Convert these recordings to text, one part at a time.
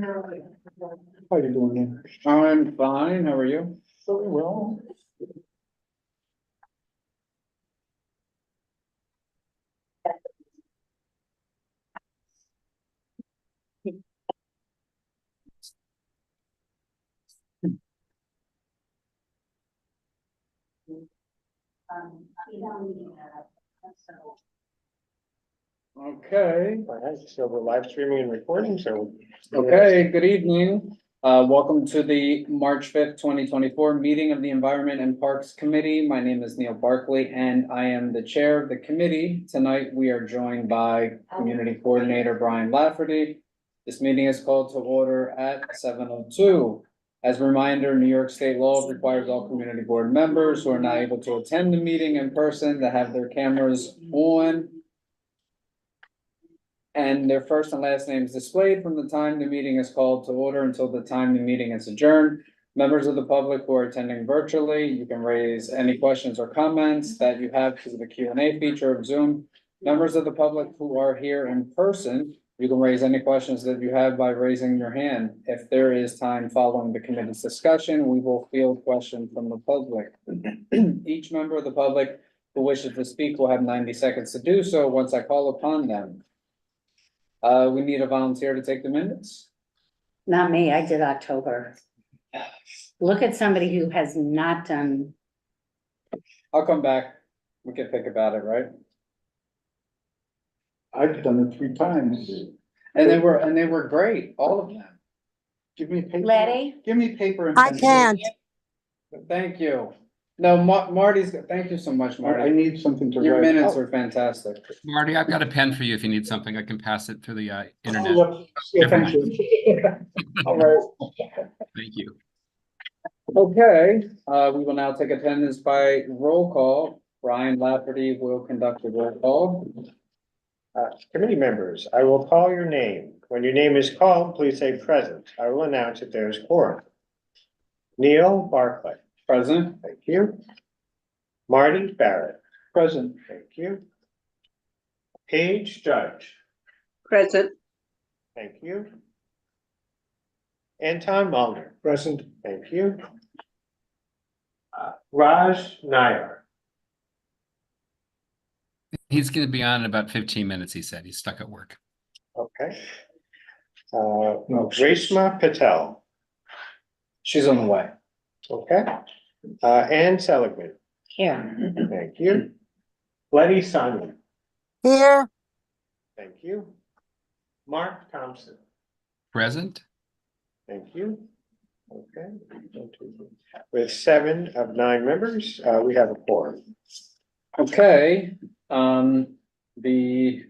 How you doing? I'm fine, how are you? Very well. Okay, So we're live streaming and recording, so. okay, good evening. Welcome to the March 5th, 2024 meeting of the Environment and Parks Committee. My name is Neil Barkley and I am the chair of the committee. Tonight, we are joined by Community Coordinator Brian Lafferty. This meeting is called to order at 7:02. As a reminder, New York State law requires all community board members who are not able to attend the meeting in person to have their cameras on and their first and last names displayed from the time the meeting is called to order until the time the meeting is adjourned. Members of the public who are attending virtually, you can raise any questions or comments that you have through the Q&A feature of Zoom. Members of the public who are here in person, you can raise any questions that you have by raising your hand. If there is time following the committee's discussion, we will field questions from the public. Each member of the public who wishes to speak will have 90 seconds to do so once I call upon them. We need a volunteer to take the minutes. Not me, I did October. Look at somebody who has not done, I'll come back. We can think about it, right? I've done it 3 times. And they were great, all of them. Give me paper. Letty, Give me paper and I pencil. can't. Thank you. No, Marty's, thank you so much, I Marty. need something to write. Your minutes Oh, are fantastic. Marty, I've got a pen for you if you need something. I can pass it through the internet. Yeah, thank you. All right. Thank you. Okay, we will now take attendance by roll call. Brian Lafferty will conduct the roll call. Committee members, I will call your name. When your name is called, please say present. I will announce if there is quorum. Neil Barclay, Present. thank you. Marty Barrett, Present. thank you. Paige Judge, Present. thank you. Anton Mullner, Present. thank you. Raj Nair, He's going to be on in about 15 minutes, he said. He's stuck at work. okay. No, Reshma Patel, She's on the way. okay. Ann Seligman, here, thank you. Letty Simon, Here, thank you. Mark Thompson, Present? thank you. Okay. With 7 of 9 members, we have a quorum. Okay, the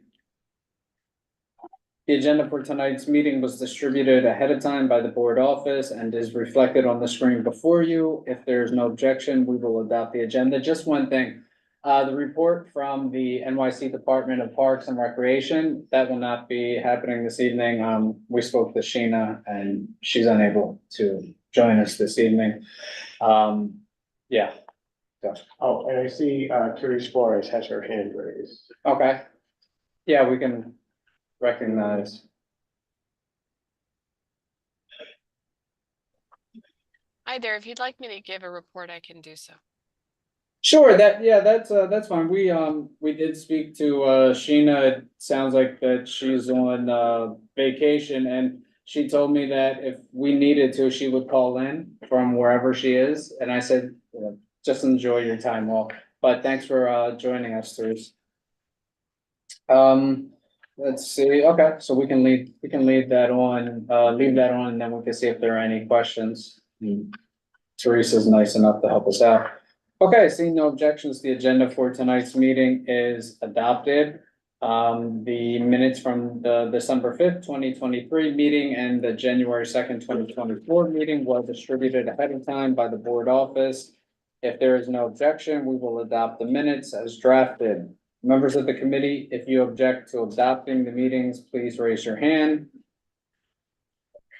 agenda for tonight's meeting was distributed ahead of time by the board office and is reflected on the screen before you. If there is no objection, we will adopt the agenda. Just one thing, the report from the NYC Department of Parks and Recreation, that will not be happening this evening. We spoke to Sheena and she's unable to join us this evening. Yeah. Oh, and I see Therese Flores has her hand raised. Okay. Yeah, we can recognize. Hi there, if you'd like me to give a report, I can do so. Sure, that's fine. We did speak to Sheena. It sounds like that she's on vacation and she told me that if we needed to, she would call in from wherever she is. And I said, just enjoy your time off. But thanks for joining us, Therese. Let's see. Okay, so we can leave that on, and then we can see if there are any questions. Teresa's nice enough to help us out. Okay, seeing no objections, the agenda for tonight's meeting is adopted. The minutes from the December 5th, 2023 meeting and the January 2nd, 2024 meeting were distributed ahead of time by the board office. If there is no objection, we will adopt the minutes as drafted. Members of the committee, if you object to adopting the meetings, please raise your hand.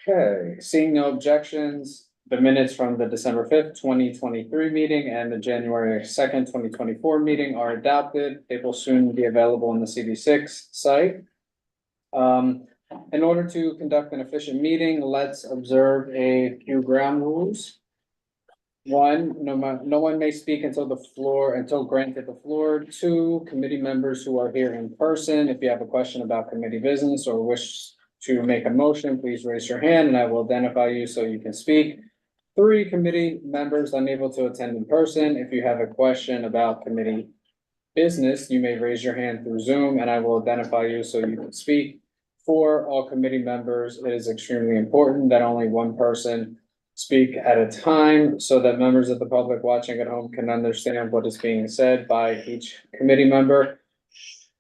Okay, seeing no objections, the minutes from the December 5th, 2023 meeting and the January 2nd, 2024 meeting are adopted. They will soon be available on the CD6 site. In order to conduct an efficient meeting, let's observe a few ground rules. One, no one may speak until granted the floor. Two, committee members who are here in person, if you have a question about committee business or wish to make a motion, please raise your hand and I will identify you so you can speak. Three, committee members unable to attend in person, if you have a question about committee business, you may raise your hand through Zoom and I will identify you so you can speak. For all committee members, it is extremely important that only one person speak at a time so that members of the public watching at home can understand what is being said by each committee member.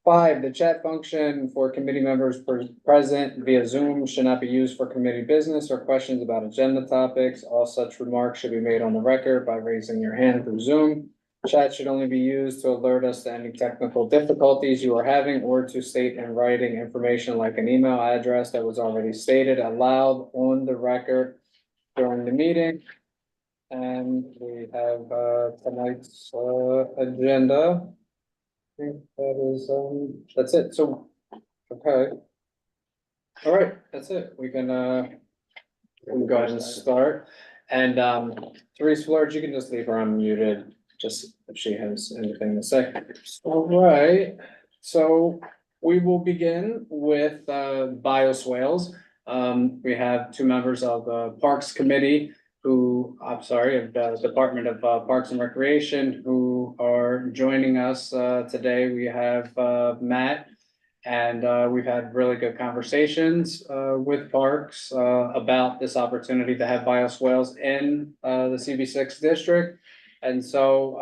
Five, the chat function for committee members present via Zoom should not be used for committee business or questions about agenda topics. All such remarks should be made on the record by raising your hand through Zoom. Chat should only be used to alert us to any technical difficulties you are having or to state in writing information like an email address that was already stated aloud on the record during the meeting. And we have tonight's agenda. I think that is, that's it. So, okay. All right, that's it. We can go ahead and start. And Therese Flores, you can just leave her unmuted, just if she has anything to say. All right, so we will begin with bioswales. We have two members of the Parks Committee of the Department of Parks and Recreation who are joining us today. We have Matt, and we've had really good conversations with Parks about this opportunity to have bioswales in the CB6 district. And so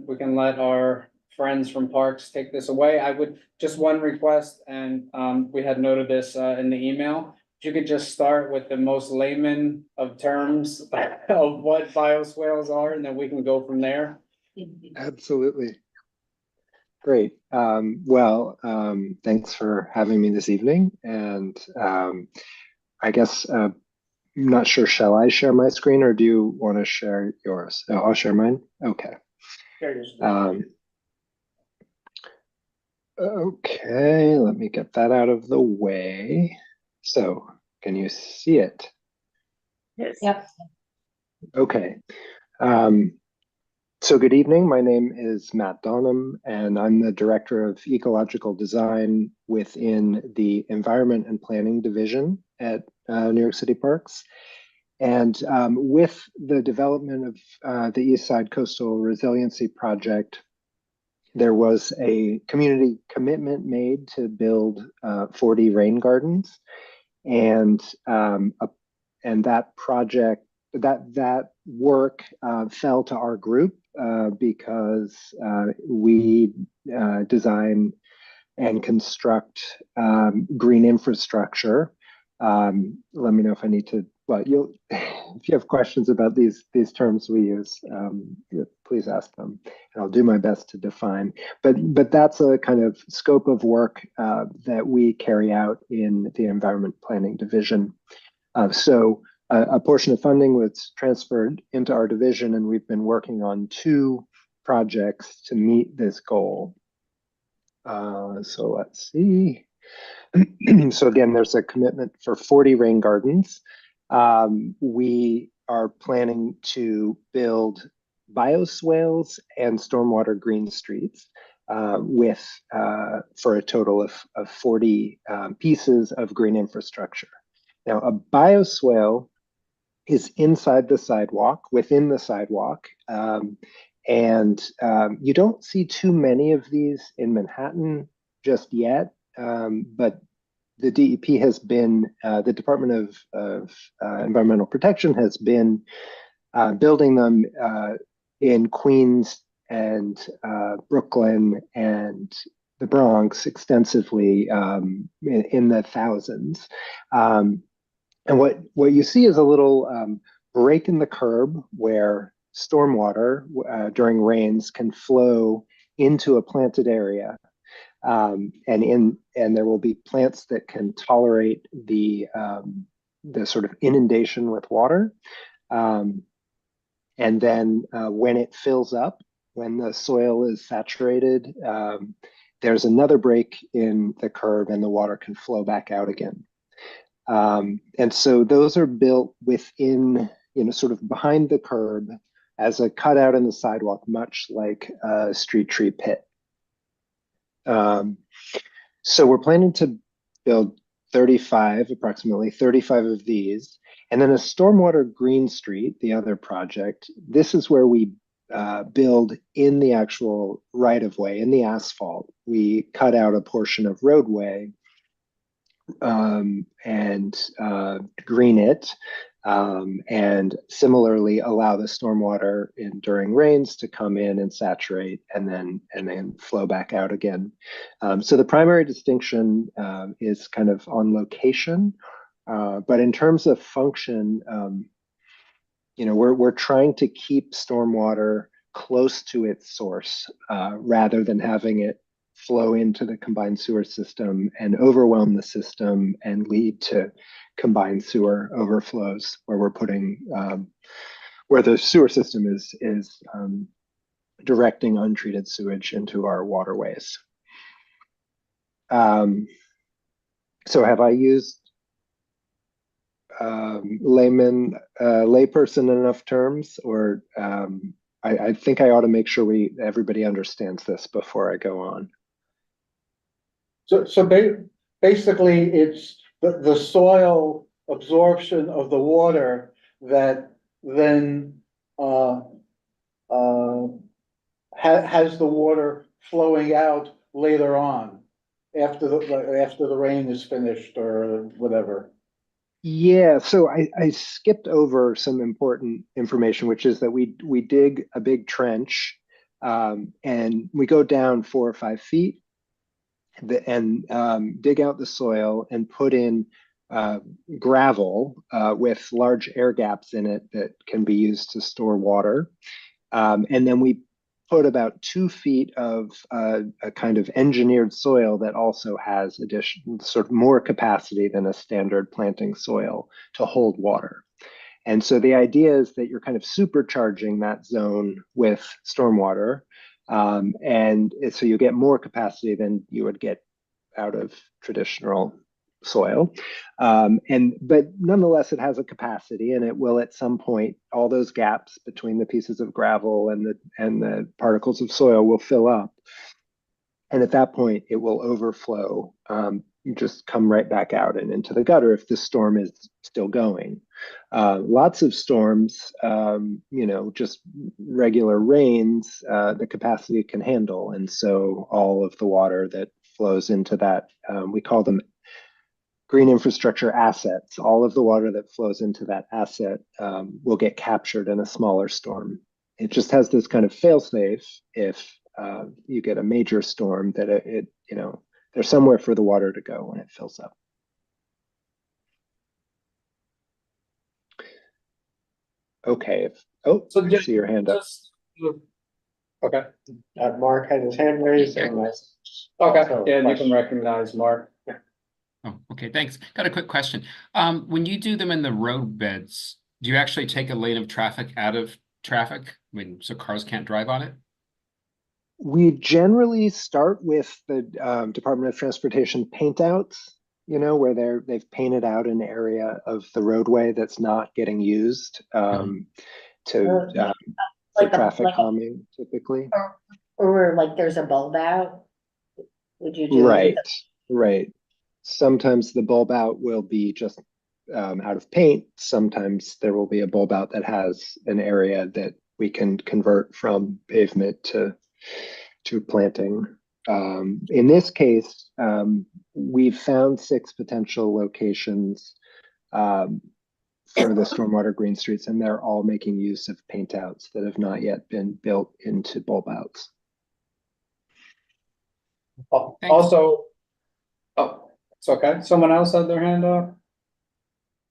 we can let our friends from Parks take this away. I would just one request, and we had noted this in the email. If you could just start with the most layman of terms of what bioswales are, and then we can go from there. Absolutely. Great. Thanks for having me this evening. And I guess, I'm not sure, shall I share my screen or do you want to share yours? Oh, I'll share mine. Okay. Okay, let me get that out of the way. So, can you see it? Yes. Yep. Okay. So good evening. My name is Matt Donham, and I'm the Director of Ecological Design within the Environment and Planning Division at New York City Parks. And with the development of the East Side Coastal Resiliency Project, there was a community commitment made to build 40 rain gardens. And that project, that work fell to our group because we design and construct green infrastructure. Let me know if I need to. Well, if you have questions about these terms we use, please ask them, and I'll do my best to define. But that's a kind of scope of work that we carry out in the Environment Planning Division. So a portion of funding was transferred into our division, and we've been working on two projects to meet this goal. So let's see. So again, there's a commitment for 40 rain gardens. We are planning to build bioswales and stormwater green streets for a total of 40 pieces of green infrastructure. Now, a bioswale is inside the sidewalk, within the sidewalk, and you don't see too many of these in Manhattan just yet, but the DEP has been, the Department of Environmental Protection has been building them in Queens and Brooklyn and the Bronx extensively in the thousands. And what you see is a little break in the curb where stormwater during rains can flow into a planted area. And there will be plants that can tolerate the sort of inundation with water. And then when it fills up, when the soil is saturated, there's another break in the curb and the water can flow back out again. And so those are built within, sort of behind the curb as a cutout in the sidewalk, much like a street tree pit. So we're planning to build approximately 35 of these. And then a stormwater green street, the other project, this is where we build in the actual right of way, in the asphalt. We cut out a portion of roadway and green it. And similarly allow the stormwater during rains to come in and saturate and then flow back out again. So the primary distinction is kind of on location, but in terms of function, we're trying to keep stormwater close to its source rather than having it flow into the combined sewer system and overwhelm the system and lead to combined sewer overflows where we're putting where the sewer system is directing untreated sewage into our waterways. So have I used layperson enough terms, or I think I ought to make sure everybody understands this before I go on. So basically, it's the soil absorption of the water that then has the water flowing out later on after the rain is finished or whatever. Yeah, so I skipped over some important information, which is that we dig a big trench and we go down 4 or 5 feet and dig out the soil and put in gravel with large air gaps in it that can be used to store water. And then we put about 2 feet of a kind of engineered soil that also has sort of more capacity than a standard planting soil to hold water. And so the idea is that you're kind of supercharging that zone with stormwater. And so you get more capacity than you would get out of traditional soil. But nonetheless, it has a capacity, and it will at some point, all those gaps between the pieces of gravel and the particles of soil will fill up. And at that point, it will overflow, just come right back out and into the gutter if the storm is still going. Lots of storms, just regular rains, the capacity can handle. And so all of the water that flows into that, we call them green infrastructure assets. All of the water that flows into that asset will get captured in a smaller storm. It just has this kind of fail-safe if you get a major storm that there's somewhere for the water to go when it fills up. Okay. So I see your hand up. Okay, Mark had his hand raised. And yeah, you can recognize Mark. Oh, okay, thanks. Got a quick question. When you do them in the road beds, do you actually take a lane of traffic out of traffic? I mean, so cars can't drive on it? We generally start with the Department of Transportation paint outs, where they've painted out an area of the roadway that's not getting used for traffic calming, typically. Or like there's a bulb out? Would you do Right. Sometimes the bulb out will be just out of paint. Sometimes there will be a bulb out that has an area that we can convert from pavement to planting. In this case, we've found 6 potential locations for the stormwater green streets, and they're all making use of paint outs that have not yet been built into bulb outs. Also, it's okay. Someone else had their hand up?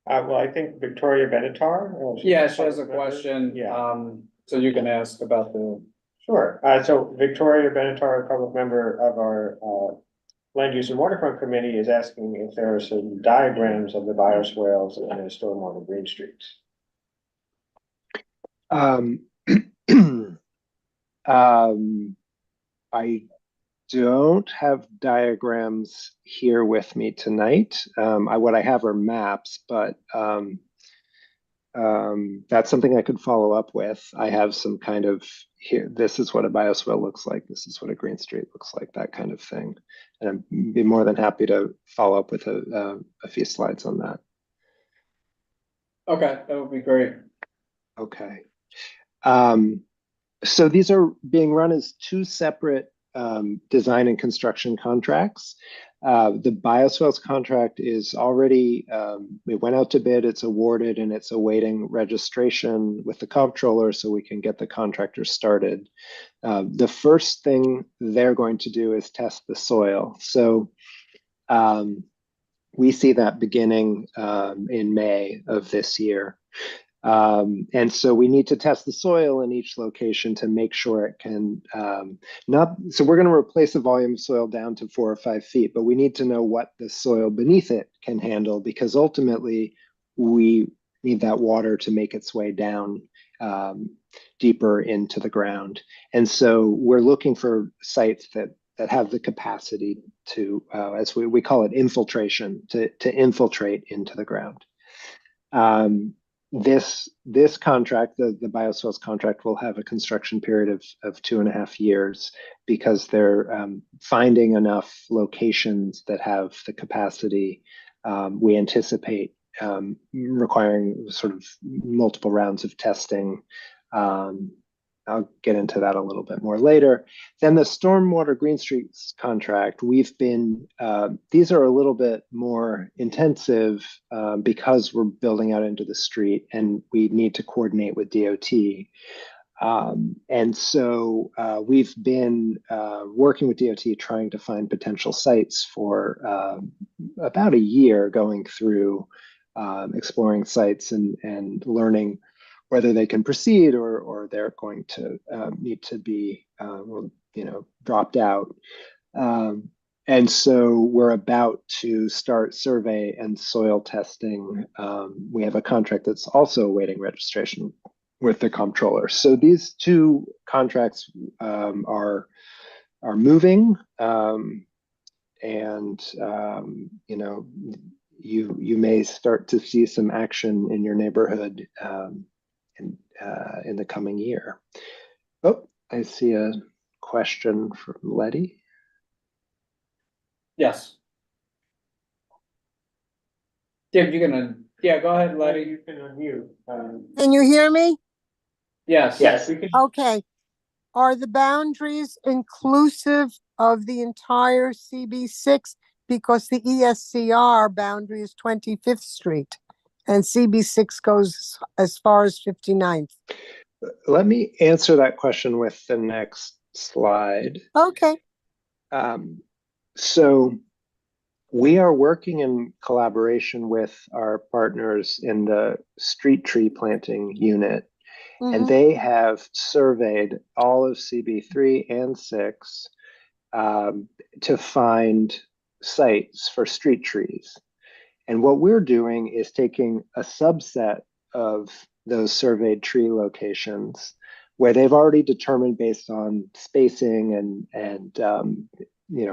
Well, I think Victoria Benatar. Yeah, she has a question. Yeah. So you can ask about the. Sure. So Victoria Benatar, a public member of our Land Use and Waterfront Committee, is asking if there are some diagrams of the bioswales and the stormwater green streets. I don't have diagrams here with me tonight. What I have are maps, but that's something I could follow up with. I have some kind of here, this is what a bioswale looks like. This is what a green street looks like, that kind of thing. And I'd be more than happy to follow up with a few slides on that. Okay, that would be great. Okay. So these are being run as two separate design and construction contracts. The bioswales contract is already, it went out to bid, it's awarded, and it's awaiting registration with the comptroller so we can get the contractor started. The first thing they're going to do is test the soil. So we see that beginning in May of this year. And so we need to test the soil in each location to make sure it can so we're going to replace the volume of soil down to 4 or 5 feet, but we need to know what the soil beneath it can handle, because ultimately we need that water to make its way down deeper into the ground. And so we're looking for sites that have the capacity to, as we call it, infiltration, to infiltrate into the ground. This contract, the bioswales contract, will have a construction period of 2.5 years, because they're finding enough locations that have the capacity. We anticipate requiring sort of multiple rounds of testing. I'll get into that a little bit more later. Then the stormwater Green Streets contract, we've been, these are a little bit more intensive because we're building out into the street and we need to coordinate with DOT. And so we've been working with DOT trying to find potential sites for about a year, going through exploring sites and learning whether they can proceed or they're going to need to be, dropped out. And so we're about to start survey and soil testing. We have a contract that's also awaiting registration with the comptroller. So these two contracts are moving, and you may start to see some action in your neighborhood in the coming year. Oh, I see a question from Letty. Yes. Dave, you're gonna, go ahead, Letty. You can unmute. Can you hear me? Yes. Yes, we can. Okay. Are the boundaries inclusive of the entire CB6? Because the ESCR boundary is 25th Street and CB6 goes as far as 59th. Let me answer that question with the next slide. Okay. So we are working in collaboration with our partners in the street tree planting unit, and they have surveyed all of CB3 and 6 to find sites for street trees. And what we're doing is taking a subset of those surveyed tree locations where they've already determined, based on spacing and a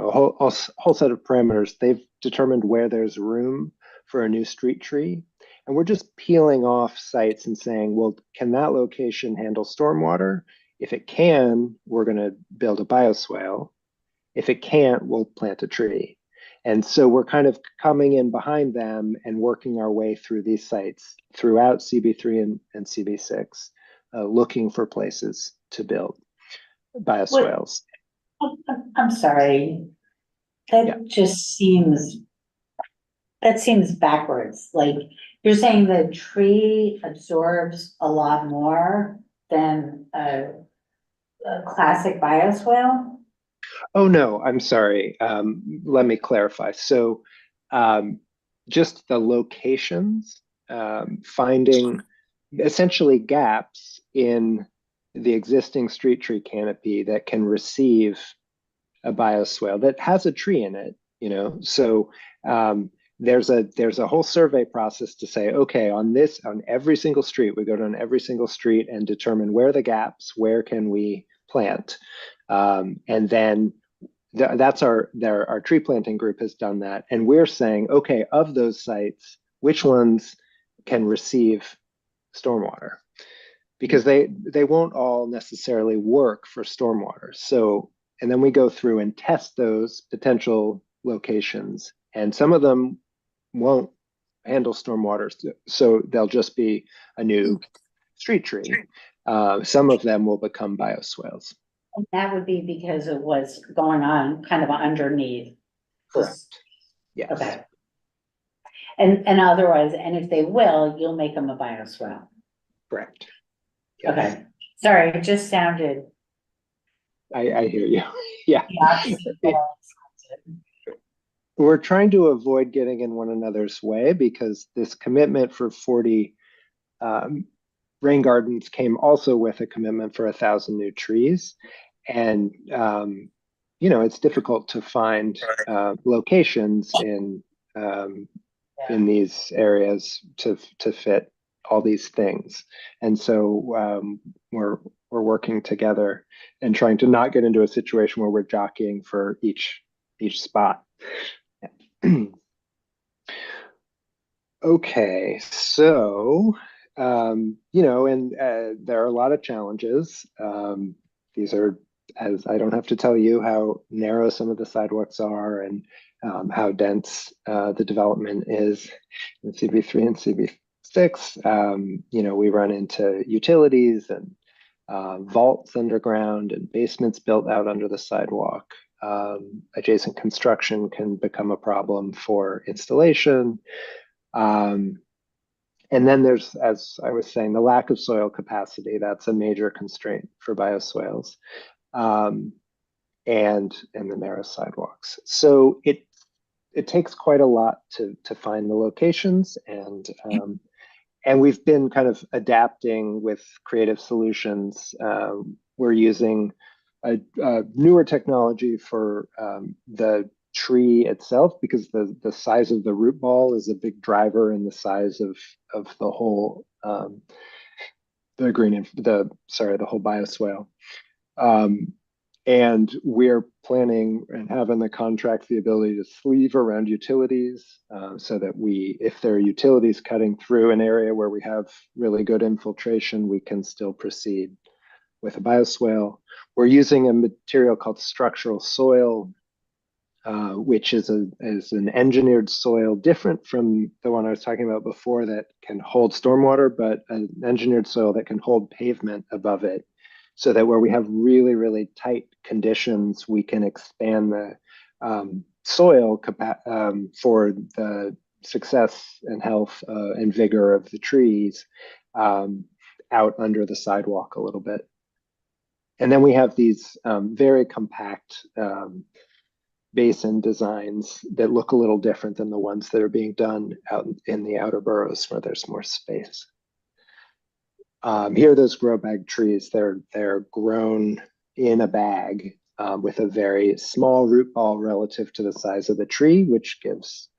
whole set of parameters, they've determined where there's room for a new street tree. And we're just peeling off sites and saying, well, can that location handle stormwater? If it can, we're going to build a bioswale. If it can't, we'll plant a tree. And so we're kind of coming in behind them and working our way through these sites throughout CB3 and CB6, looking for places to build bioswales. I'm sorry. That just seems, backwards. Like, you're saying the tree absorbs a lot more than a classic bioswale? Oh, no, I'm sorry. Let me clarify. So just the locations, finding essentially gaps in the existing street tree canopy that can receive a bioswale that has a tree in it, So there's a whole survey process to say, okay, on every single street, we go down every single street and determine where are the gaps, where can we plant, and then that's our tree planting group has done that. And we're saying, okay, of those sites, which ones can receive stormwater? Because they won't all necessarily work for stormwater. So, and then we go through and test those potential locations, and some of them won't handle stormwater, so they'll just be a new street tree. Some of them will become bioswales. And that would be because it was going on kind of underneath. Correct. Yes. Okay. And otherwise, and if they will, you'll make them a bioswale. Correct. Yes. Okay, sorry, it just sounded. I hear you. Yeah. Yeah. We're trying to avoid getting in one another's way, because this commitment for 40 rain gardens came also with a commitment for 1,000 new trees. And, you know, it's difficult to find locations in these areas to fit all these things. And so we're working together and trying to not get into a situation where we're jockeying for each spot. Okay, so you know, and there are a lot of challenges. These are, as I don't have to tell you how narrow some of the sidewalks are, and how dense the development is in CB3 and CB6. You know, we run into utilities and vaults underground and basements built out under the sidewalk. Adjacent construction can become a problem for installation. And then there's, as I was saying, the lack of soil capacity. That's a major constraint for bioswales, and the narrow sidewalks. So it takes quite a lot to find the locations, and we've been kind of adapting with creative solutions. We're using a newer technology for the tree itself, because the size of the root ball is a big driver in the size of the whole the whole bioswale. And we're planning and have in the contract the ability to sleeve around utilities, so that if there are utilities cutting through an area where we have really good infiltration, we can still proceed with a bioswale. We're using a material called structural soil, which is an engineered soil different from the one I was talking about before, that can hold stormwater, but an engineered soil that can hold pavement above it, so that where we have really, really tight conditions, we can expand the soil for the success and health and vigor of the trees out under the sidewalk a little bit. And then we have these very compact basin designs that look a little different than the ones that are being done out in the outer boroughs where there's more space. Here are those grow bag trees. They're grown in a bag with a very small root ball relative to the size of the tree, which gives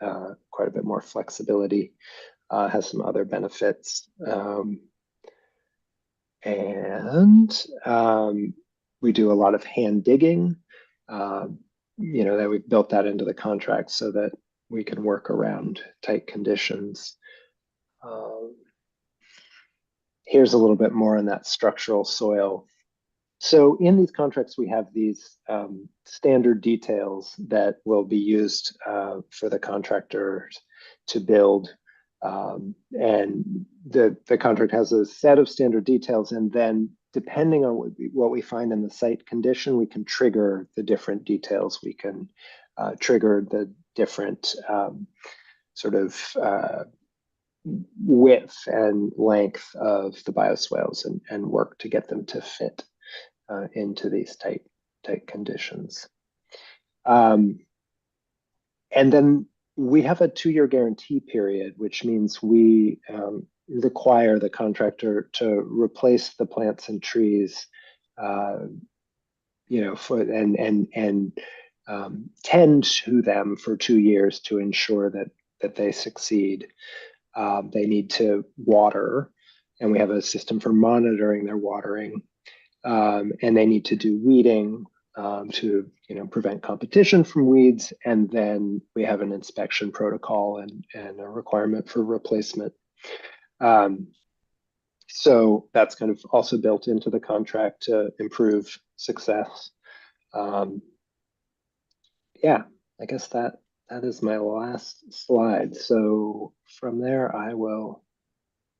quite a bit more flexibility, has some other benefits. And we do a lot of hand digging, you know, that we've built that into the contract so that we can work around tight conditions. Here's a little bit more on that structural soil. So in these contracts, we have these standard details that will be used for the contractors to build. And the contract has a set of standard details, and then depending on what we find in the site condition, we can trigger the different details. We can trigger the different sort of width and length of the bioswales, and work to get them to fit into these tight conditions. And then we have a 2-year guarantee period, which means we require the contractor to replace the plants and trees, you know, and tend to them for 2 years to ensure that they succeed. They need to water, and we have a system for monitoring their watering. And they need to do weeding to, you know, prevent competition from weeds. And then we have an inspection protocol and a requirement for replacement. So that's kind of also built into the contract to improve success. Yeah, I guess that is my last slide. So from there, I will.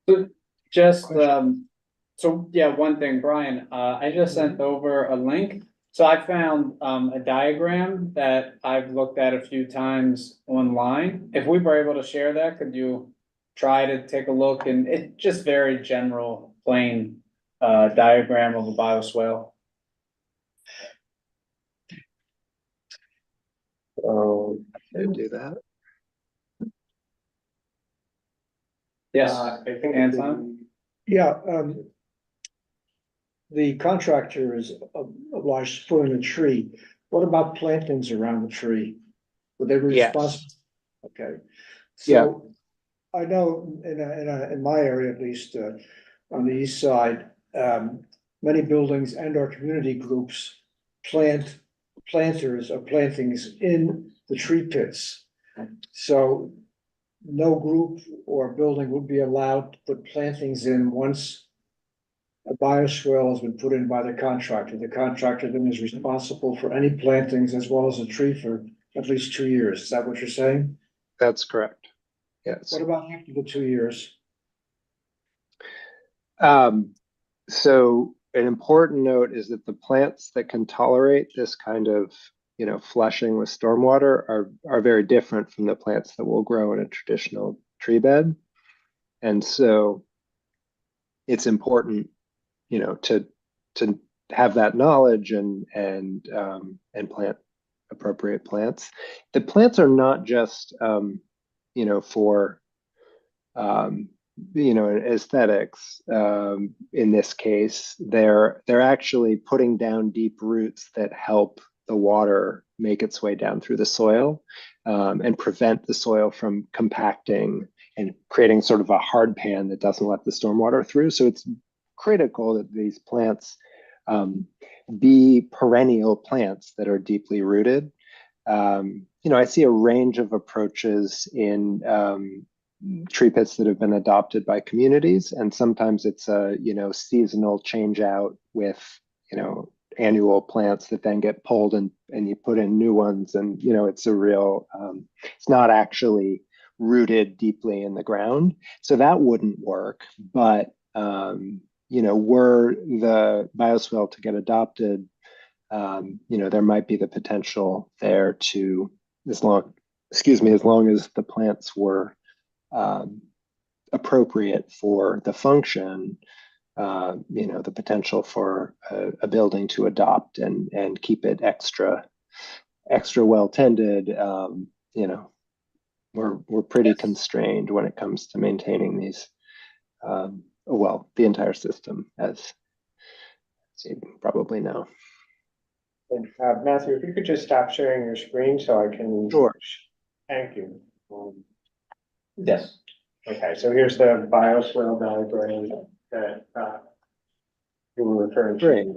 So just, Question? so yeah, one thing, Brian, I just sent over a link. So I found, a diagram that I've looked at a few times online. If we were able to share that, could you try to take a look? And it's just very general, plain, diagram of a bioswale. I do that. Yes, I think Anton? Yeah, the contractor is obliged to put in a tree. What about plantings around the tree? Would they be Yes. responsible? Okay. Yeah. So I know in my area at least, on the east side, many buildings and our community groups plant planters or plantings in the tree pits. So no group or building would be allowed to put plantings in once a bioswale has been put in by the contractor. The contractor then is responsible for any plantings as well as a tree for at least 2 years. Is that what you're saying? That's correct. Yes. What about after the 2 years? So an important note is that the plants that can tolerate this kind of, you know, flushing with stormwater are very different from the plants that will grow in a traditional tree bed. And so it's important, you know, to have that knowledge and plant appropriate plants. The plants are not just you know, for you know, aesthetics. In this case, they're actually putting down deep roots that help the water make its way down through the soil and prevent the soil from compacting and creating sort of a hard pan that doesn't let the stormwater through. So it's critical that these plants be perennial plants that are deeply rooted. You know, I see a range of approaches in tree pits that have been adopted by communities, and sometimes it's a, you know, seasonal change out with, you know, annual plants that then get pulled and you put in new ones, and you know, it's a real it's not actually rooted deeply in the ground, so that wouldn't work. But you know, were the bioswale to get adopted, you know, there might be the potential there to, as long as the plants were appropriate for the function, you know, the potential for a building to adopt and keep it extra well tended. You know, we're pretty constrained when it comes to maintaining these. Well, the entire system, as you probably know. Matthew, if you could just stop sharing your screen so I can. Sure. Thank you. Yes. Okay, so here's the bioswale diagram that you were referring to. Great.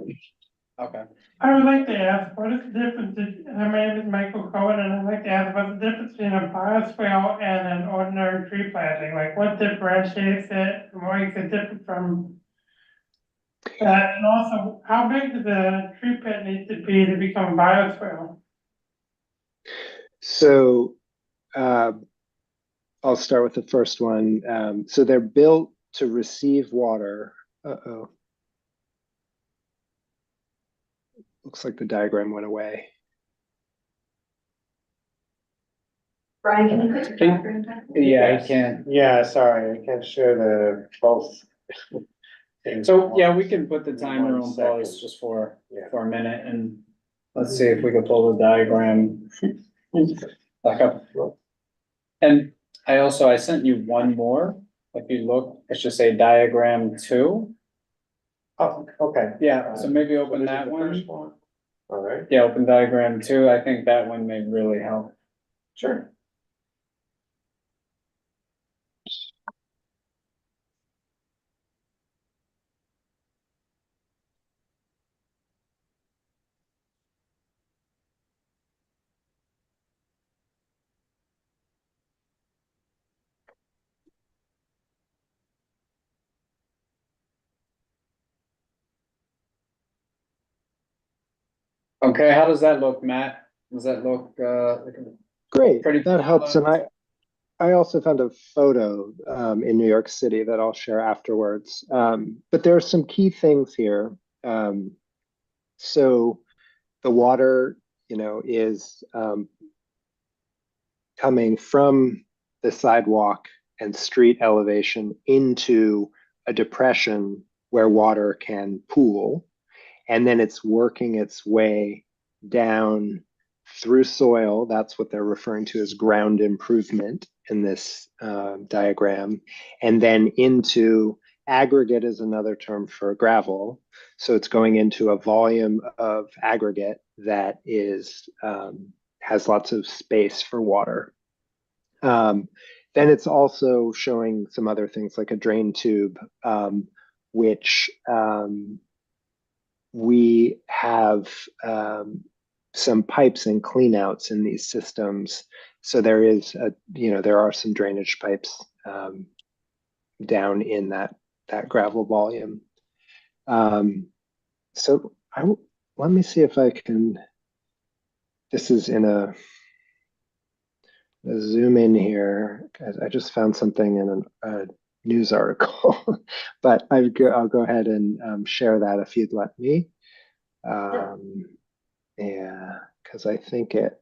Okay. I would like to ask, what is the difference, my name is Michael Cohen, and I'd like to ask about the difference between a bioswale and an ordinary tree planting, like what differentiates it, and what makes it different from that, and also, how big does the tree pit need to be to become a bioswale? So I'll start with the first one. So they're built to receive water. Uh-oh. Looks like the diagram went away. Brian, can you put your diagram back? Yeah, I can. Yeah, sorry, I can't share the both. things. So, yeah, we can put the timer on 1 second. pause just for Yeah. a minute, and let's see if we can pull the diagram back up. And I sent you one more. If you look, it should say diagram 2. Oh, okay. Yeah, so maybe So open this is that the one. first one. All right, Yeah, open diagram 2. I think that one may really help. sure. Okay, how does that look, Matt? Does that look, Great, Pretty that helps. And solid. I also found a photo in New York City that I'll share afterwards. But there are some key things here. So the water, is coming from the sidewalk and street elevation into a depression where water can pool. And then it's working its way down through soil. That's what they're referring to as ground improvement in this diagram. And then into aggregate is another term for gravel. So it's going into a volume of aggregate that is has lots of space for water. Then it's also showing some other things like a drain tube, which we have some pipes and cleanouts in these systems. So there is there are some drainage pipes down in that gravel volume. So let me see if I can, this is in a zoom in here. I just found something in a news article, but I'll go ahead and share that if you'd let me. Yeah, because I think it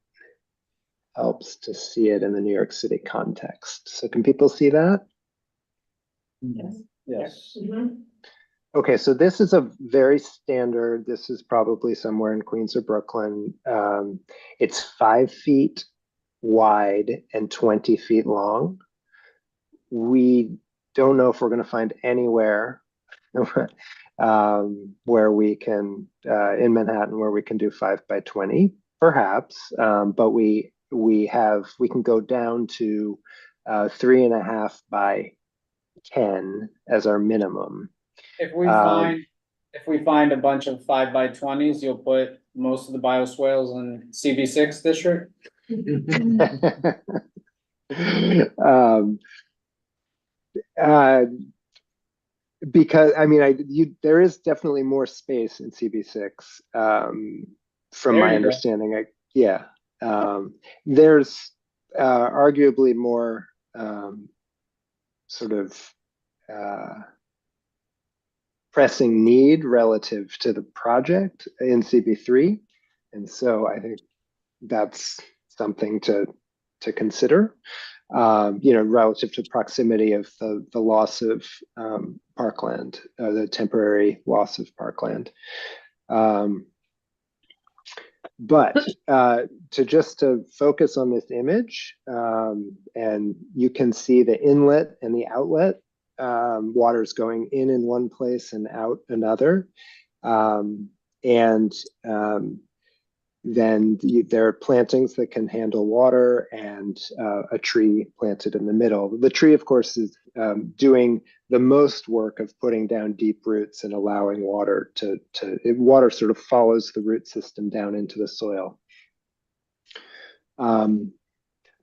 helps to see it in the New York City context. So can people see that? Yes. Okay, so this is a very standard, this is probably somewhere in Queens or Brooklyn. It's 5 feet wide and 20 feet long. We don't know if we're going to find anywhere where we can, in Manhattan, where we can do 5 by 20, perhaps, but we can go down to 3.5 by 10 as our minimum. If we find a bunch of 5 by 20s, you'll put most of the bioswales in CB6 district? Because I mean, there is definitely more space in CB6 from my understanding. There's arguably more sort of pressing need relative to the project in CB3, and so I think that's something to consider. Relative to proximity of the loss of parkland, the temporary loss of parkland. But to focus on this image, and you can see the inlet and the outlet, water's going in one place and out another. Then there are plantings that can handle water and a tree planted in the middle. The tree, of course, is doing the most work of putting down deep roots and allowing water water sort of follows the root system down into the soil. I'm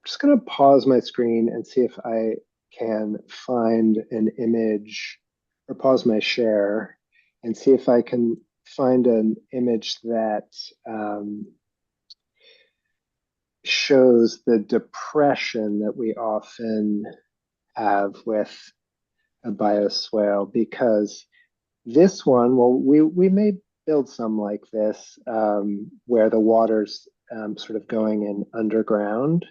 just going to pause my screen and see if I can find an image, or pause my share and see if I can find an image that shows the depression that we often have with a bioswale, because this one, well, we may build some like this where the water's sort of going in underground,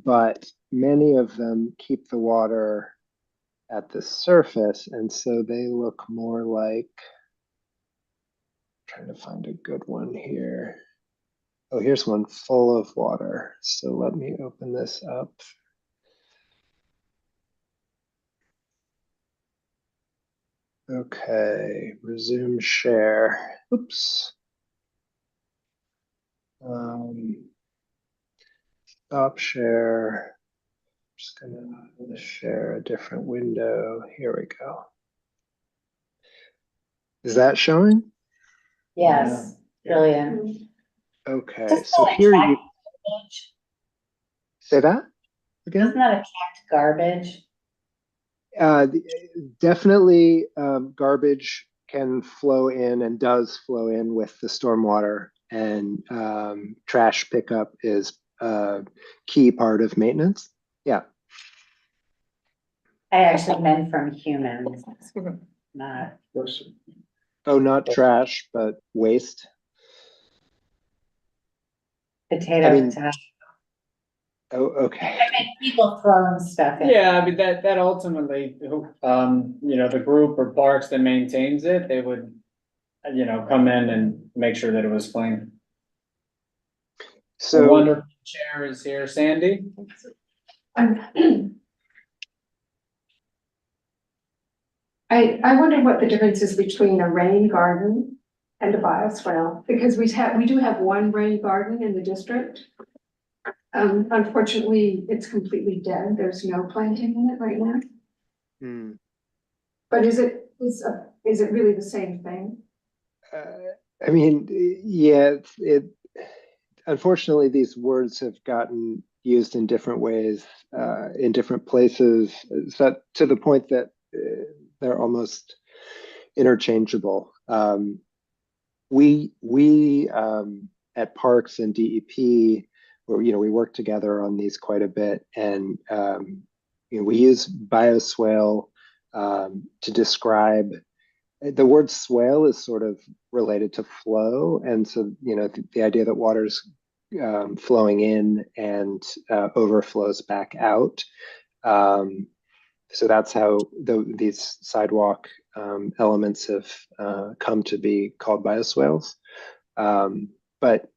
but many of them keep the water at the surface, and so they look more like, trying to find a good one here. Oh, here's one full of water. So let me open this up. Okay, resume share. Oops. Stop share. Just gonna share a different window. Here we go. Is that showing? Yes, brilliant. Okay, so here you say that again? Isn't that attract garbage? Definitely garbage can flow in and does flow in with the stormwater, and trash pickup is a key part of maintenance. Yeah. I actually meant from humans, not Oh, not trash, but waste. potato. I mean- potato. Oh, okay. I meant people throwing stuff in. Yeah, I mean, that ultimately, you know, the group or parks that maintains it, they would, you know, come in and make sure that it was clean. I So wonder if the chair is here, Sandy? I wonder what the difference is between a rain garden and a bioswale, because we do have one rain garden in the district. Unfortunately, it's completely dead. There's no planting in it right now. hmm, But is it really the same thing? I mean, yeah, unfortunately, these words have gotten used in different ways, in different places, so to the point that they're almost interchangeable. We at Parks and DEP, where, you know, we work together on these quite a bit, and you know, we use bioswale to describe. The word swale is sort of related to flow, and so, you know, the idea that water's flowing in and overflows back out. So that's how these sidewalk elements have come to be called bioswales. But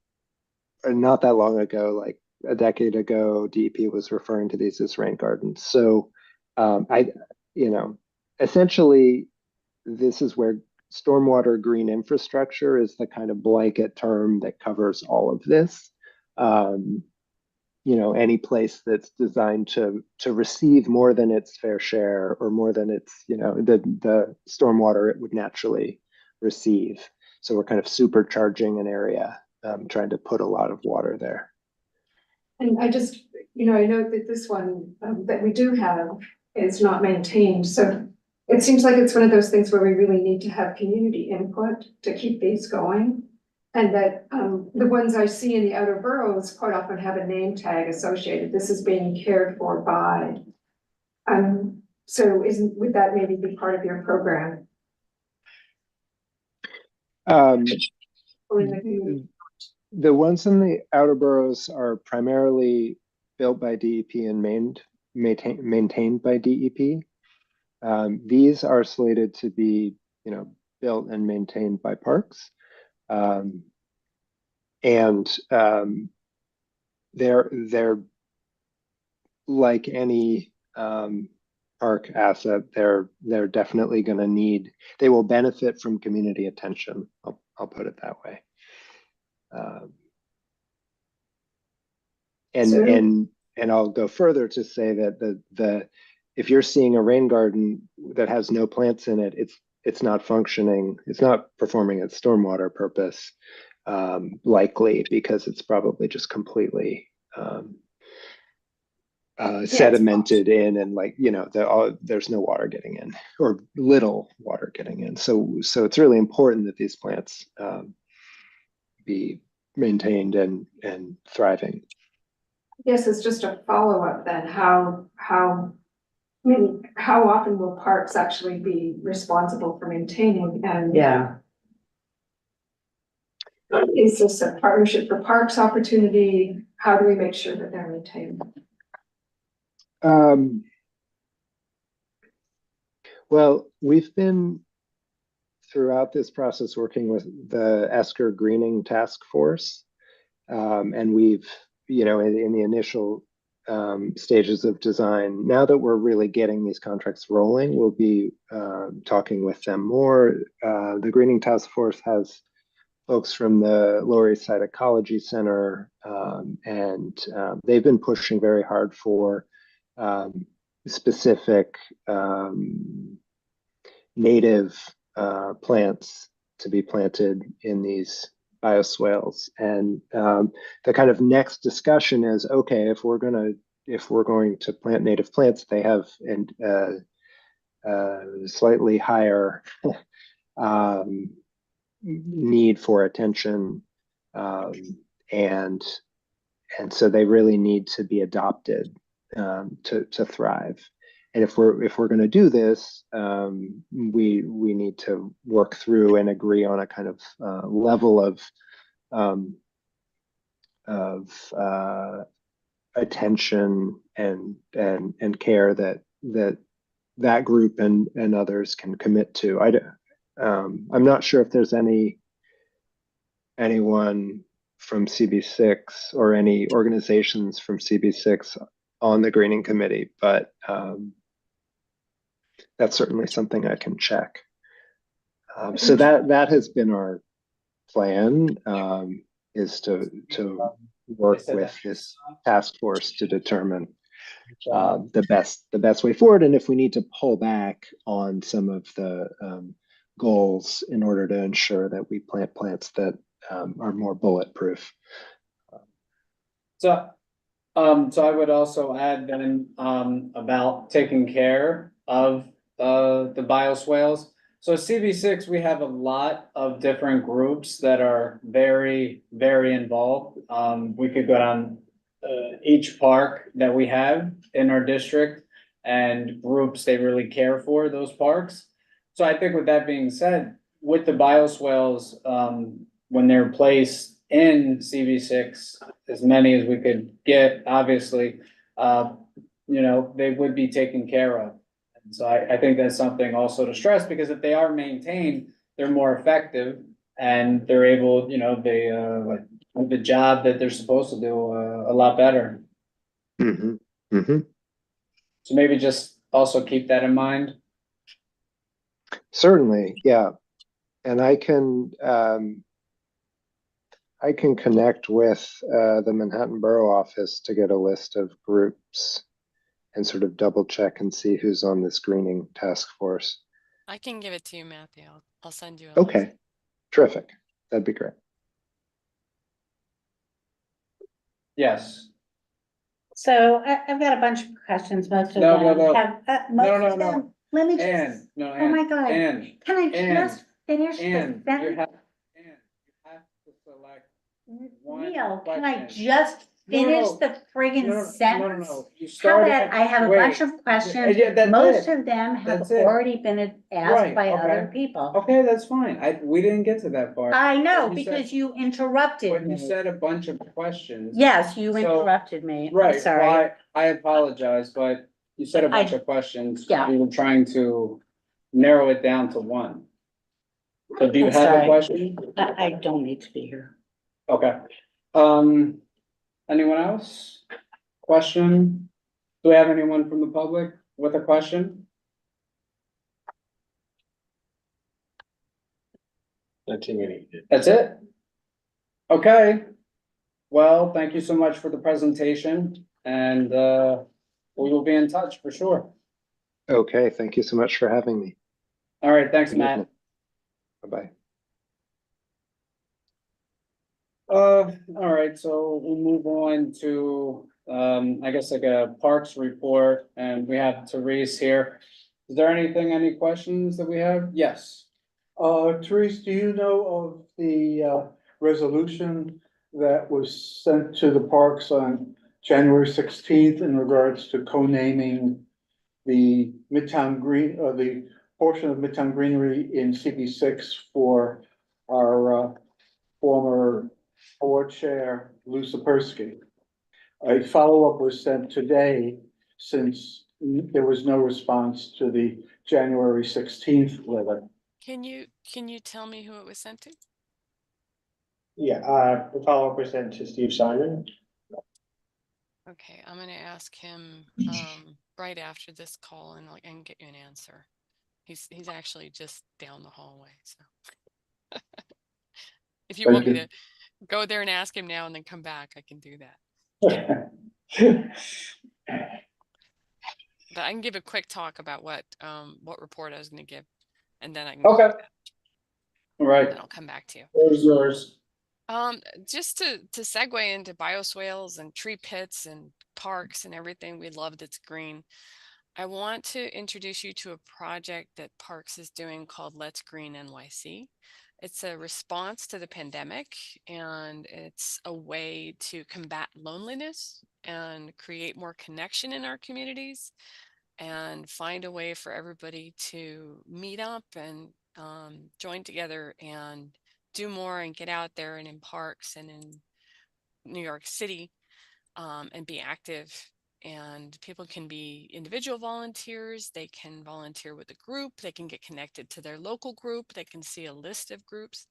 not that long ago, like a decade ago, DEP was referring to these as rain gardens. So you know, essentially, this is where stormwater green infrastructure is the kind of blanket term that covers all of this. You know, any place that's designed to receive more than its fair share, or more than its, you know, the stormwater it would naturally receive. So we're kind of supercharging an area, trying to put a lot of water there. And I just, you know, I know that this one that we do have is not maintained, so it seems like it's one of those things where we really need to have community input to keep these going. And that the ones I see in the outer boroughs quite often have a name tag associated. This is being cared for by. So would that maybe be part of your program? Or in the community? The ones in the outer boroughs are primarily built by DEP and maintained by DEP. These are slated to be, you know, built and maintained by Parks. They're like any park asset, they're definitely going to need, they will benefit from community attention. I'll put it that way. And I'll go further to say that if you're seeing a rain garden that has no plants in it, it's not functioning, it's not performing its stormwater purpose, likely, because it's probably just completely sedimented in, and, like, you know, there's no water getting in, or little water getting in. So it's really important that these plants be maintained and thriving. Yes, it's just a follow-up then. How often will parks actually be responsible for maintaining, and Yeah. is this a partnership for parks opportunity? How do we make sure that they're maintained? Well, we've been throughout this process working with the Esker Greening Task Force, and we've, you know, in the initial stages of design. Now that we're really getting these contracts rolling, we'll be talking with them more. The Greening Task Force has folks from the Lower East Side Ecology Center, and they've been pushing very hard for specific native plants to be planted in these bioswales. And the kind of next discussion is, okay, if we're going to plant native plants, they have slightly higher need for attention. And so they really need to be adopted to thrive. And if we're going to do this, we need to work through and agree on a kind of level of attention and care that group and others can commit to. I'm not sure if there's anyone from CB6 or any organizations from CB6 on the greening committee, but that's certainly something I can check. So that has been our plan, is to work with this task force to determine the best way forward, and if we need to pull back on some of the goals in order to ensure that we plant plants that are more bulletproof. So I would also add then, about taking care of, the bioswales. So CB6, we have a lot of different groups that are very, very involved. We could go down, each park that we have in our district and groups they really care for those parks. So I think with that being said, with the bioswales, when they're placed in CB6, as many as we could get, obviously, they would be taken care of. And so I think that's something also to stress, because if they are maintained, they're more effective and they're able, they, the job that they're supposed to do a lot better. Mm-hmm. Mm-hmm. So maybe just also keep that in mind. Certainly, yeah. And I can connect with the Manhattan Borough Office to get a list of groups and sort of double check and see who's on this greening task force. I can give it to you, Matthew. I'll send you a list. Okay, terrific. That'd be great. Yes. So I've got a bunch of questions, most of No, them no. have, most of them, let me just, oh my God, can I just finish the And you sentence? have to select one Neil, can I question. just finish No. the friggin' sentence? You How started. about I have a bunch of questions, Yeah, that's most it. of them have That's it. already been asked Right, by okay. other people. Okay, that's fine. We didn't get to that part. I know, But you said- because you interrupted But you me. said a bunch of questions. Yes, you So- interrupted me, I'm Right, sorry. well, I apologize, but you said a bunch of questions. yeah. We were trying to narrow it down to one. So do you I'm have a sorry. question? I don't need to be here. Okay. Anyone else? Question? Do we have anyone from the public with a question? That's it. That's it? Okay. Well, thank you so much for the presentation, and we will be in touch for sure. Okay, thank you so much for having me. All right, thanks, Matt. Bye-bye. All right, so we'll move on to, I guess like a parks report, and we have Therese here. Is there any questions that we have? Yes. Therese, do you know of the resolution that was sent to the parks on January 16th in regards to co-naming the Midtown Green, or the portion of Midtown Greenery in CB6 for our former board chair, Lou Sapersky? A follow-up was sent today, since there was no response to the January 16th letter. Can you tell me who it was sent to? Yeah, the follow-up was sent to Steve Simon. Okay, I'm gonna ask him right after this call and get you an answer. He's actually just down the hallway, so if you want me to go there and ask him now and then come back, I can do that. But I can give a quick talk about what report I was gonna give, and then I can. Okay. All right. Then I'll come back to you. Where's yours? Just to segue into bioswales and tree pits and parks and everything we love that's green. I want to introduce you to a project that Parks is doing called Let's Green NYC. It's a response to the pandemic, and it's a way to combat loneliness and create more connection in our communities and find a way for everybody to meet up and join together and do more and get out there and in parks and in New York City and be active. And people can be individual volunteers, they can volunteer with a group, they can get connected to their local group, they can see a list of groups.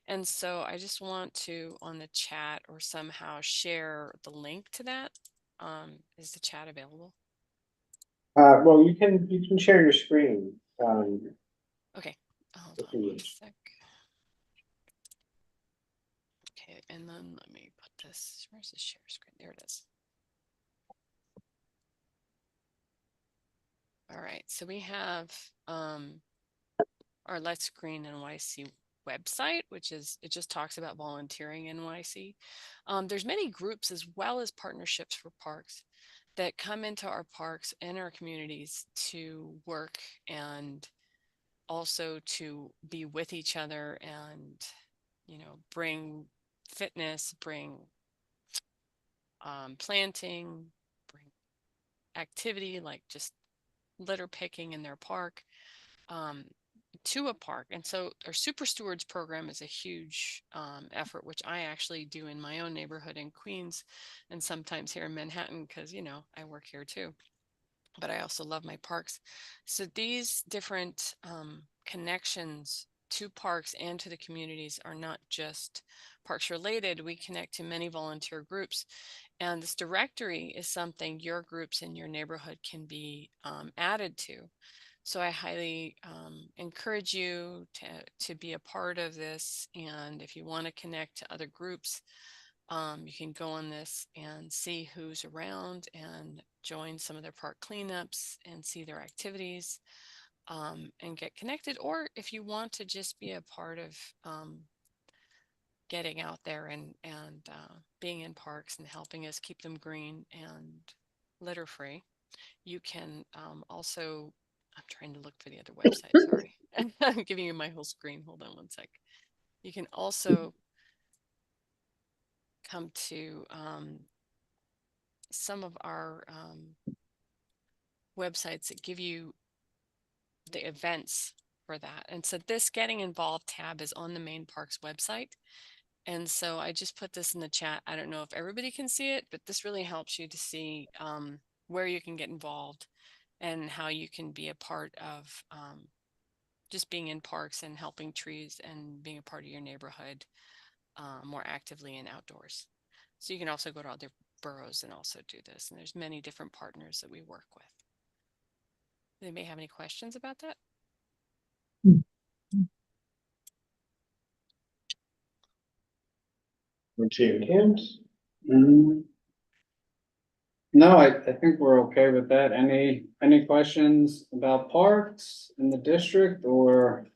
And so I just want to, on the chat or somehow share the link to that. Is the chat available? Well, you can share your screen. Okay, hold if on you one wish. sec. Okay, and then let me put this, where's the share screen? There it is. All right, so we have our Let's Green NYC website, which is, it just talks about volunteering NYC. There's many groups as well as partnerships for parks that come into our parks and our communities to work and also to be with each other and, you know, bring fitness, bring planting, bring activity like just litter picking in their park to a park. And so our Super Stewards program is a huge effort, which I actually do in my own neighborhood in Queens and sometimes here in Manhattan because, you know, I work here too. But I also love my parks. So these different connections to parks and to the communities are not just parks related. We connect to many volunteer groups. And this directory is something your groups in your neighborhood can be added to. So I highly encourage you to be a part of this. And if you want to connect to other groups, you can go on this and see who's around and join some of their park cleanups and see their activities and get connected. Or if you want to just be a part of getting out there and being in parks and helping us keep them green and litter free, you can also, I'm trying to look for the other website, sorry. I'm giving you my whole screen. Hold on one sec. You can also come to some of our websites that give you the events for that. And so this Getting Involved tab is on the main parks website. And so I just put this in the chat. I don't know if everybody can see it, but this really helps you to see where you can get involved and how you can be a part of just being in parks and helping trees and being a part of your neighborhood more actively and outdoors. So you can also go to other boroughs and also do this. And there's many different partners that we work with. Anybody have any questions about that? Hands? No, I think we're okay with that. Any questions about parks in the district or?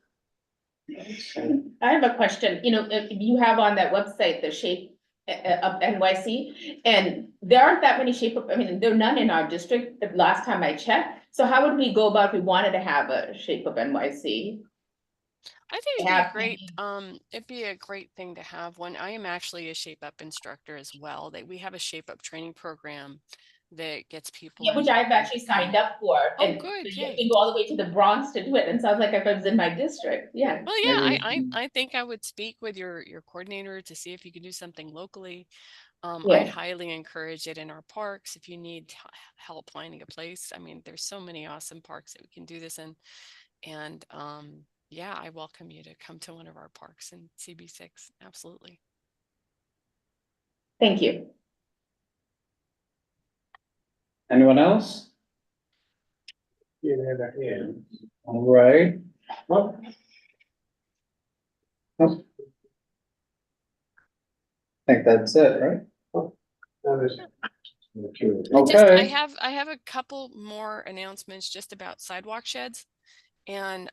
I have a question. You know, if you have on that website, the Shape Up NYC, and there aren't that many Shape Up, I mean, there are none in our district the last time I checked. So how would we go about if we wanted to have a Shape Up NYC? I think it'd be a great thing to have one. I am actually a Shape Up instructor as well. We have a Shape Up training program that gets people. Yeah, which I've actually signed up for. Oh, and good. You have to go all the way to the Bronx to do it. And sounds like if I was in my district. Yeah. Well, yeah, I think I would speak with your coordinator to see if you can do something locally. I'd highly encourage it in our parks. If you need help finding a place, I mean, there's so many awesome parks that we can do this in. And yeah, I welcome you to come to one of our parks in CB6. Absolutely. Thank you. Anyone else? You have a hand. All right. Well, I think that's it, right? Okay. I have a couple more announcements just about sidewalk sheds. And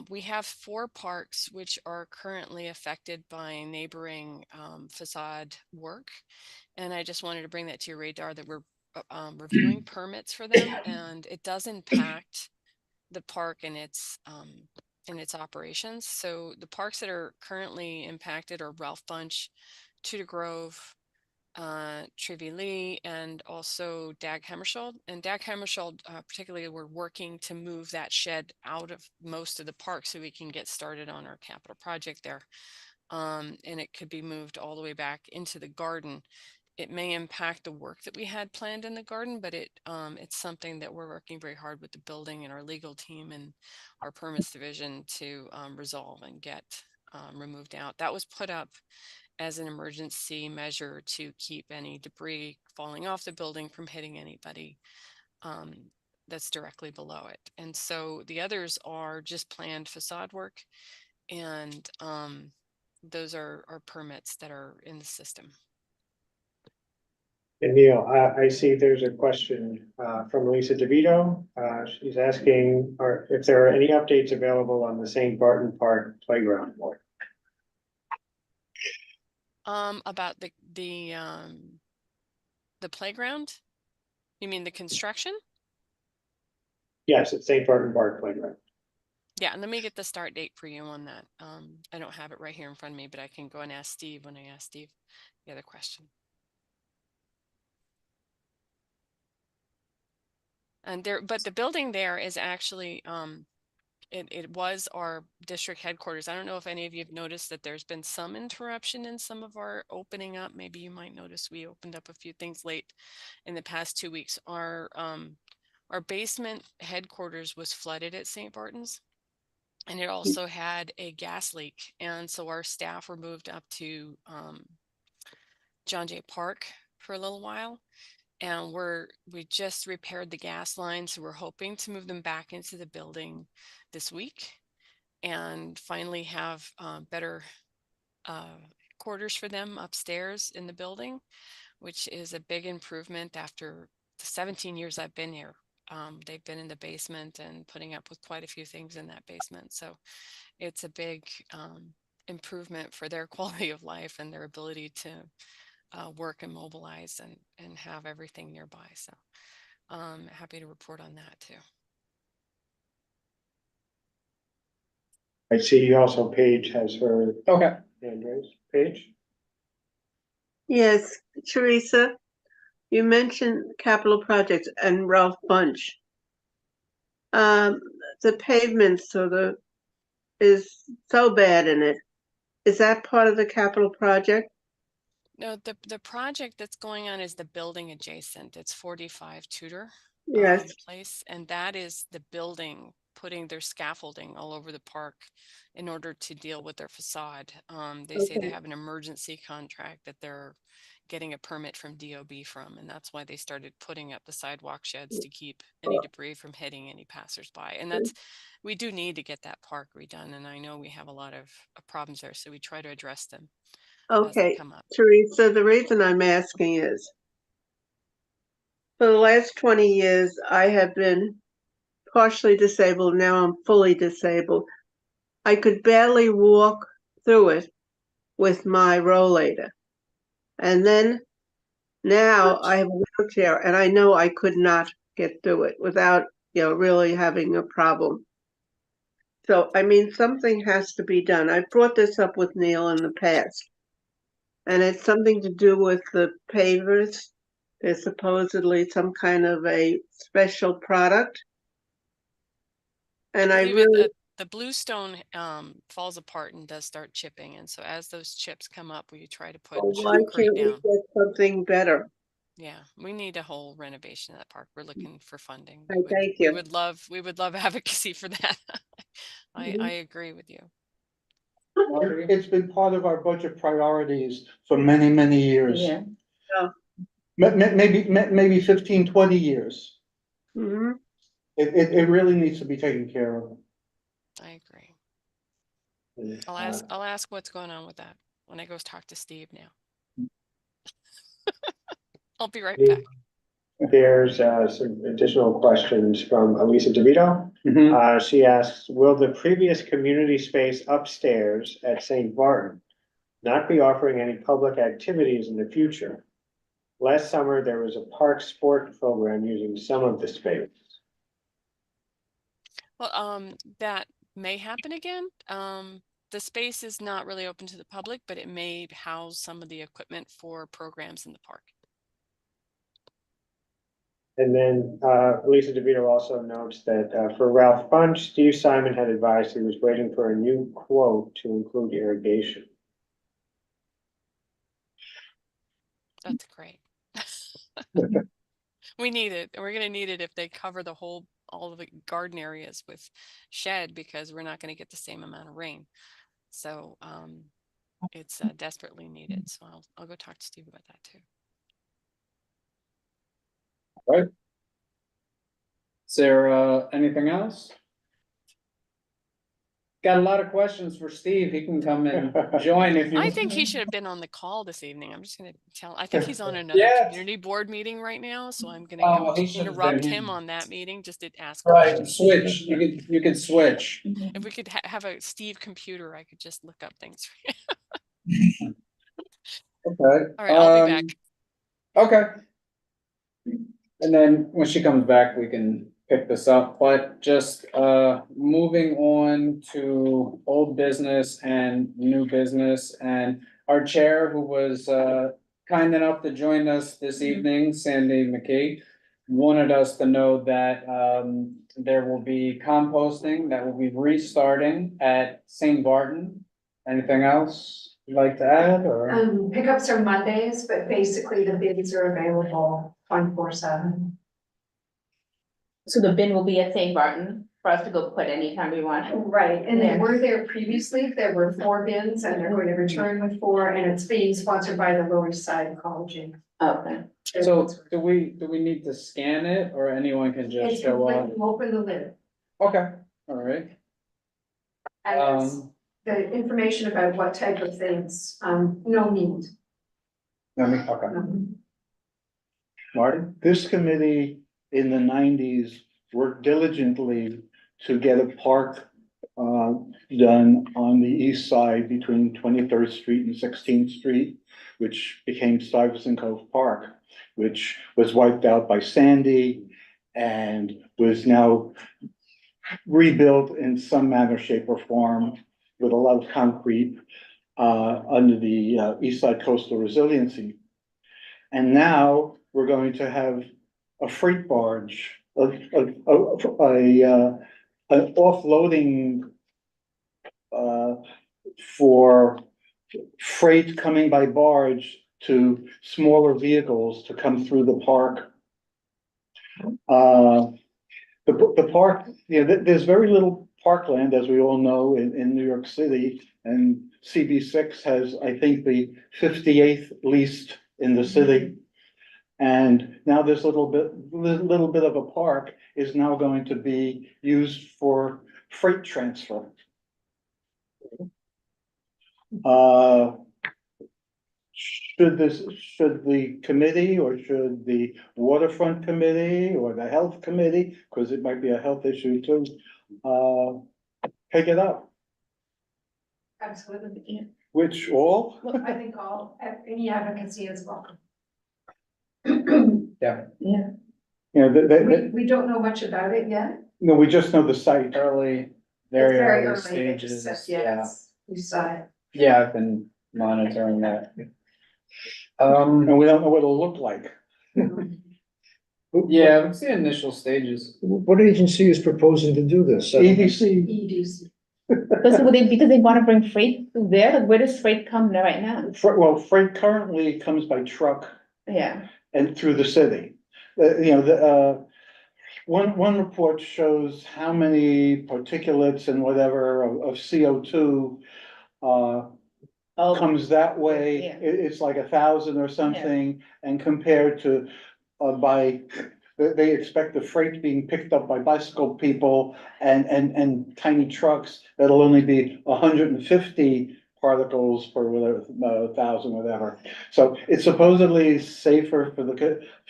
we have 4 parks which are currently affected by neighboring facade work. And I just wanted to bring that to your radar that we're reviewing permits for them, and it does impact the park and its operations. So the parks that are currently impacted are Ralph Bunch, Tudor Grove, Trivy Lee, and also Dag Hammarskjöld. And Dag Hammarskjöld, particularly, we're working to move that shed out of most of the park so we can get started on our capital project there. And it could be moved all the way back into the garden. It may impact the work that we had planned in the garden, but it's something that we're working very hard with the building and our legal team and our permits division to resolve and get removed out. That was put up as an emergency measure to keep any debris falling off the building from hitting anybody that's directly below it. And so the others are just planned facade work, and those are permits that are in the system. And Neil, I see there's a question from Lisa DeVito. She's asking if there are any updates available on the St. Barton Park playground work. About the playground? You mean the construction? Yes, it's St. Barton Park playground. Yeah, and let me get the start date for you on that. I don't have it right here in front of me, but I can go and ask Steve when I ask Steve the other question. And but the building there is actually, it was our district headquarters. I don't know if any of you have noticed that there's been some interruption in some of our opening up. Maybe you might notice we opened up a few things late in the past 2 weeks. Our basement headquarters was flooded at St. Barton's, and it also had a gas leak. And so our staff were moved up to John Jay Park for a little while. And we just repaired the gas lines, so we're hoping to move them back into the building this week and finally have better quarters for them upstairs in the building, which is a big improvement after the 17 years I've been here. They've been in the basement and putting up with quite a few things in that basement. So it's a big improvement for their quality of life and their ability to work and mobilize and have everything nearby. So happy to report on that too. I see also Paige has her hand raised. Paige? Yes, Teresa, you mentioned capital projects and Ralph Bunch. The pavement is so bad in it. Is that part of the capital project? No, the project that's going on is the building adjacent. It's 45 Tudor Place, and that is the building putting their scaffolding all over the park in order to deal with their facade. They say they have an emergency contract that they're getting a permit from DOB from, and that's why they started putting up the sidewalk sheds to keep any debris from hitting any passersby. And we do need to get that park redone, and I know we have a lot of problems there, so we try to address them. Okay, Teresa, the reason I'm asking is for the last 20 years, I have been partially disabled. Now I'm fully disabled. I could barely walk through it with my rollator. And then now I have a wheelchair, and I know I could not get through it without, really having a problem. So, I mean, something has to be done. I've brought this up with Neil in the past. And it's something to do with the pavers. There's supposedly some kind of a special product. And I really... The bluestone falls apart and does start chipping. And so as those chips come up, we try to put why can't we get something better? Yeah, we need a whole renovation of that park. We're looking for funding. Thank you. We would love advocacy for that. I agree with you. It's been part of our budget priorities for many, many years. Yeah. Maybe 15, 20 years. Mm-hmm. It really needs to be taken care of. I agree. I'll ask what's going on with that when I go talk to Steve now. I'll be right back. There's some additional questions from Elisa DeVito. She asks, will the previous community space upstairs at St. Barton not be offering any public activities in the future? last summer, there was a park sport program using some of the space. Well, that may happen again. The space is not really open to the public, but it may house some of the equipment for programs in the park. And then Lisa DeVito also notes that for Ralph Bunch, Steve Simon had advised he was waiting for a new quote to include irrigation. That's great. We need it. We're going to need it if they cover all of the garden areas with shed, because we're not going to get the same amount of rain. So it's desperately needed. So I'll go talk to Steve about that too. Right. Is there anything else? Got a lot of questions for Steve. He can come and join if you. I think he should have been on the call this evening. I'm just going to tell. I think he's on another Yeah. community board meeting right now, so I'm going Oh, to he go should have interrupt been. him on that meeting just to ask Right, questions. switch. You could switch. If we could have a Steve computer, I could just look up things. Okay. All right, I'll be back. Okay. And then when she comes back, we can pick this up, but just moving on to old business and new business, and our chair, who was kind enough to join us this evening, Sandy McKee, wanted us to know that there will be composting that will be restarting at St. Barton. Anything else you'd like to add, or? Pickups are Mondays, but basically the bins are available 24/7. So the bin will be at St. Barton for us to go put anytime we want. Right, and they Yeah. were there previously. There were 4 bins and they're going to return with 4, and it's being sponsored by the Lower East Side Ecology. Okay. So do we need to scan it, or anyone can just It's show up? complete, you open the lid. Okay, all right. And it's the information about what type of things, no meat. Okay. Marty? This committee in the 90s worked diligently to get a park done on the east side between 23rd Street and 16th Street, which became Stuyvesant Cove Park, which was wiped out by Sandy and was now rebuilt in some manner, shape, or form with a lot of concrete under the East Side Coastal Resiliency. And now we're going to have a freight barge, an offloading for freight coming by barge to smaller vehicles to come through the park. The park, there's very little parkland, as we all know, in New York City, and CB6 has, I think, the 58th least in the city. And now this little bit of a park is now going to be used for freight transfer. Should the committee, or should the waterfront committee or the health committee, because it might be a health issue too, pick it up? Absolutely. Which all? Well, I think any advocacy is welcome. Yeah. Yeah. You know, We don't know much about it yet. no, we just know the site. Very It's early they just stages, said yeah. yes, we saw it. Yeah, I've been monitoring that. And we don't know what it'll look like. Yeah, it's the initial stages. What agency is proposing to do this? EDC. EDC. Because they want to bring freight through there, like where does freight come right now? Well, freight currently comes by truck Yeah. and through the city. One report shows how many particulates and whatever of CO2 Oh, comes that way. Yeah. It's like 1,000 or something, and compared to they expect the freight being picked up by bicycle people and tiny trucks that'll only be 150 particles per whatever, 1,000, whatever. So it's supposedly safer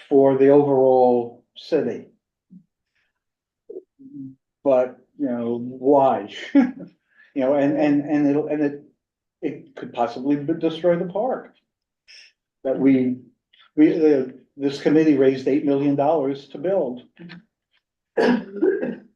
for the overall city. But, why? And it could possibly destroy the park that we this committee raised $8 million to build.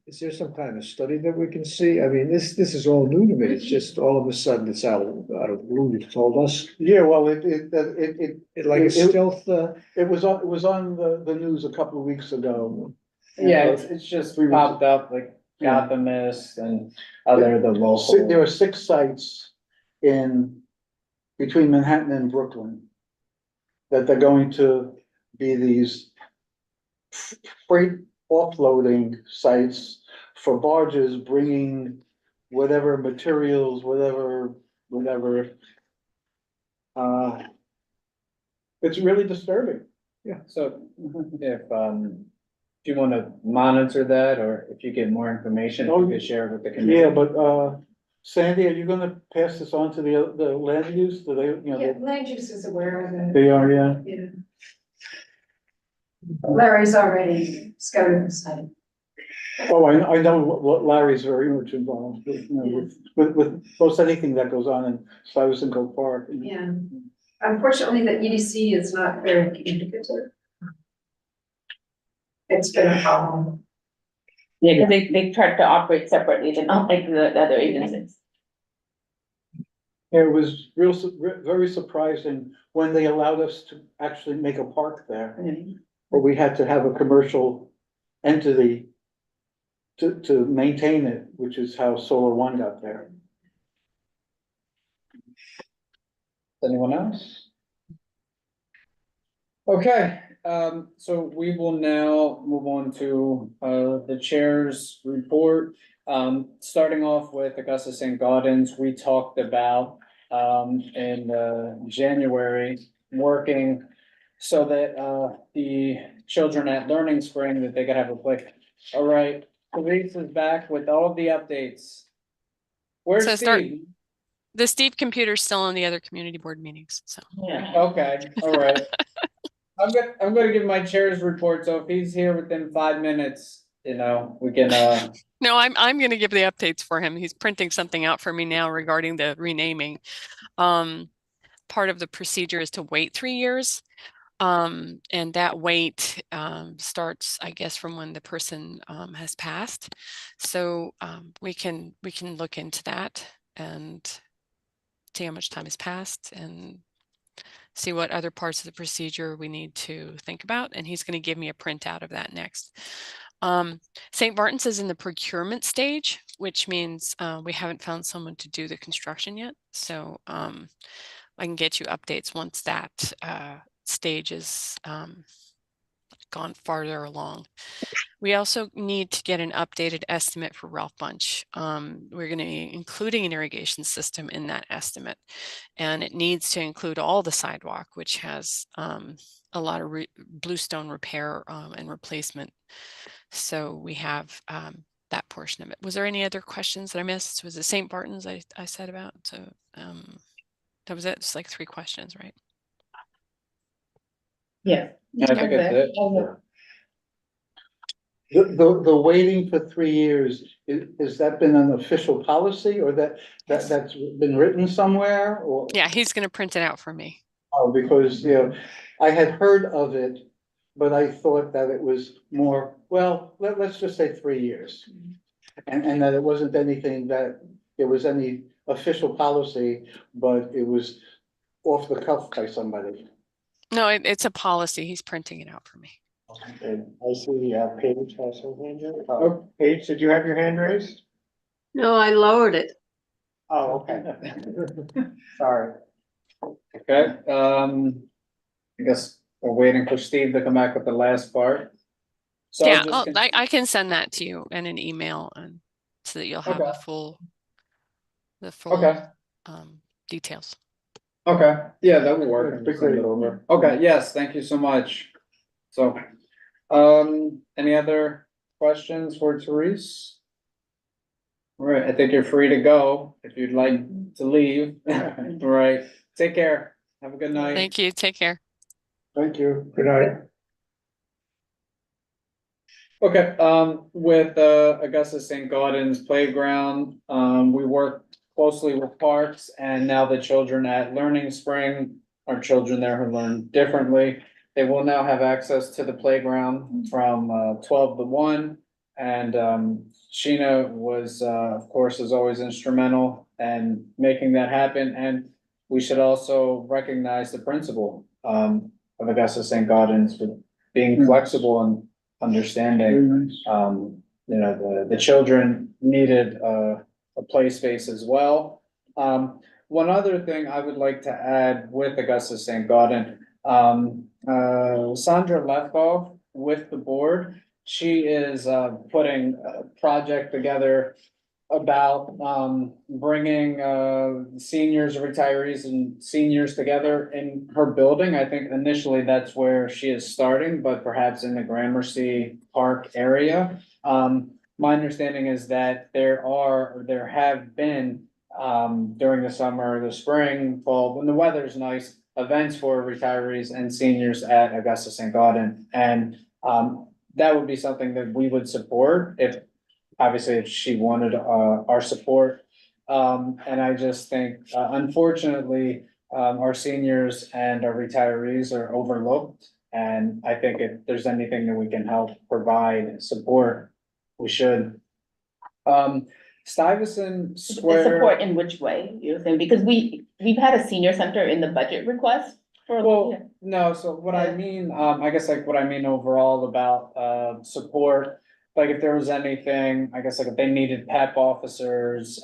Is there some kind of study that we can see? I mean, this is all new to me. It's just all of a sudden it's out of blue, you told us. Yeah, well, Like a stealth, it was on the news a couple of weeks ago. Yeah, it's just popped up like Gothamist and other the local. There are 6 sites between Manhattan and Brooklyn that they're going to be these freight offloading sites for barges bringing whatever materials, whatever. It's really disturbing. So if you want to monitor that, or if you get more information, if you could share it with the community. Yeah, but Sandy, are you gonna pass this on to the land use? Do they, Yeah, land use is aware of it. they are, yeah. Yeah. Larry's already scouted the site. Oh, I know what Larry's very much involved with, with most anything that goes on in Stuyvesant Cove Park. Yeah. Unfortunately, the EDC is not very communicative. It's been a problem. Yeah, because they tried to operate separately, they're not like the other agencies. It was very surprising when they allowed us to actually make a park there. But we had to have a commercial entity to maintain it, which is how Solar One got there. Anyone else? Okay, so we will now move on to the chair's report. Starting off with Augusta St. Gaudens, we talked about in January, working so that the children at Learning Spring, that they could have a place. All right, Elise is back with all of the updates. Where's So Steve? The Steve computer's still on the other community board meetings, so. Yeah. Okay, all right. I'm gonna give my chair's report, so if he's here within 5 minutes, we can No, I'm gonna give the updates for him. He's printing something out for me now regarding the renaming. Part of the procedure is to wait 3 years. And that wait starts, I guess, from when the person has passed. So we can look into that and see how much time has passed and see what other parts of the procedure we need to think about. And he's going to give me a printout of that next. St. Martin's is in the procurement stage, which means we haven't found someone to do the construction yet. So I can get you updates once that stage is gone farther along. We also need to get an updated estimate for Ralph Bunch. We're going to be including an irrigation system in that estimate, and it needs to include all the sidewalk, which has a lot of bluestone repair and replacement. So we have that portion of it. Was there any other questions that I missed? Was it St. Barton's I said about? So that was it. It's like 3 questions, right? Yeah. I think that's it. The waiting for 3 years, has that been an official policy or that's been written somewhere or? Yeah, he's going to print it out for me. Oh, because, I had heard of it, but I thought that it was more, well, let's just say 3 years. And that it wasn't anything that it was any official policy, but it was off the cuff by somebody. No, it's a policy. He's printing it out for me. And I see Paige has her hand raised. Oh, Paige, did you have your hand raised? No, I lowered it. Oh, okay. Sorry. Okay, I guess we're waiting for Steve to come back with the last part. So Yeah, I'll just I can send that to you in an email and so that you'll have Okay. the full Okay. details. Okay, yeah, that will work. Just send it over. Okay, yes, thank you so much. So, any other questions for Therese? All right, I think you're free to go if you'd like to leave. All right, take care. Have a good night. Thank you. Take care. Thank you. good night. Okay, with Augusta St. Gaudens Playground, we work closely with parks, and now the children at Learning Spring are children there who learn differently. They will now have access to the playground from 12 to 1. And Sheena was, of course, is always instrumental in making that happen. And we should also recognize the principal of Augusta St. Gaudens for being flexible and understanding. The children needed a play space as well. One other thing I would like to add with Augusta St. Gaudens, Sandra Lefkoff with the board, she is putting a project together about bringing seniors, retirees and seniors together in her building. I think initially that's where she is starting, but perhaps in the Gramercy Park area. My understanding is that there have been during the summer, the spring, fall, when the weather's nice, events for retirees and seniors at Augusta St. Gaudens. And that would be something that we would support if she wanted our support. And I just think, unfortunately, our seniors and our retirees are overlooked. And I think if there's anything that we can help provide support, we should. Stuyvesant Square. Support in which way, you're saying? Because we've had a senior center in the budget request for. Well, no, so what I mean, I guess like what I mean overall about support, like if there was anything, I guess like if they needed PEP officers,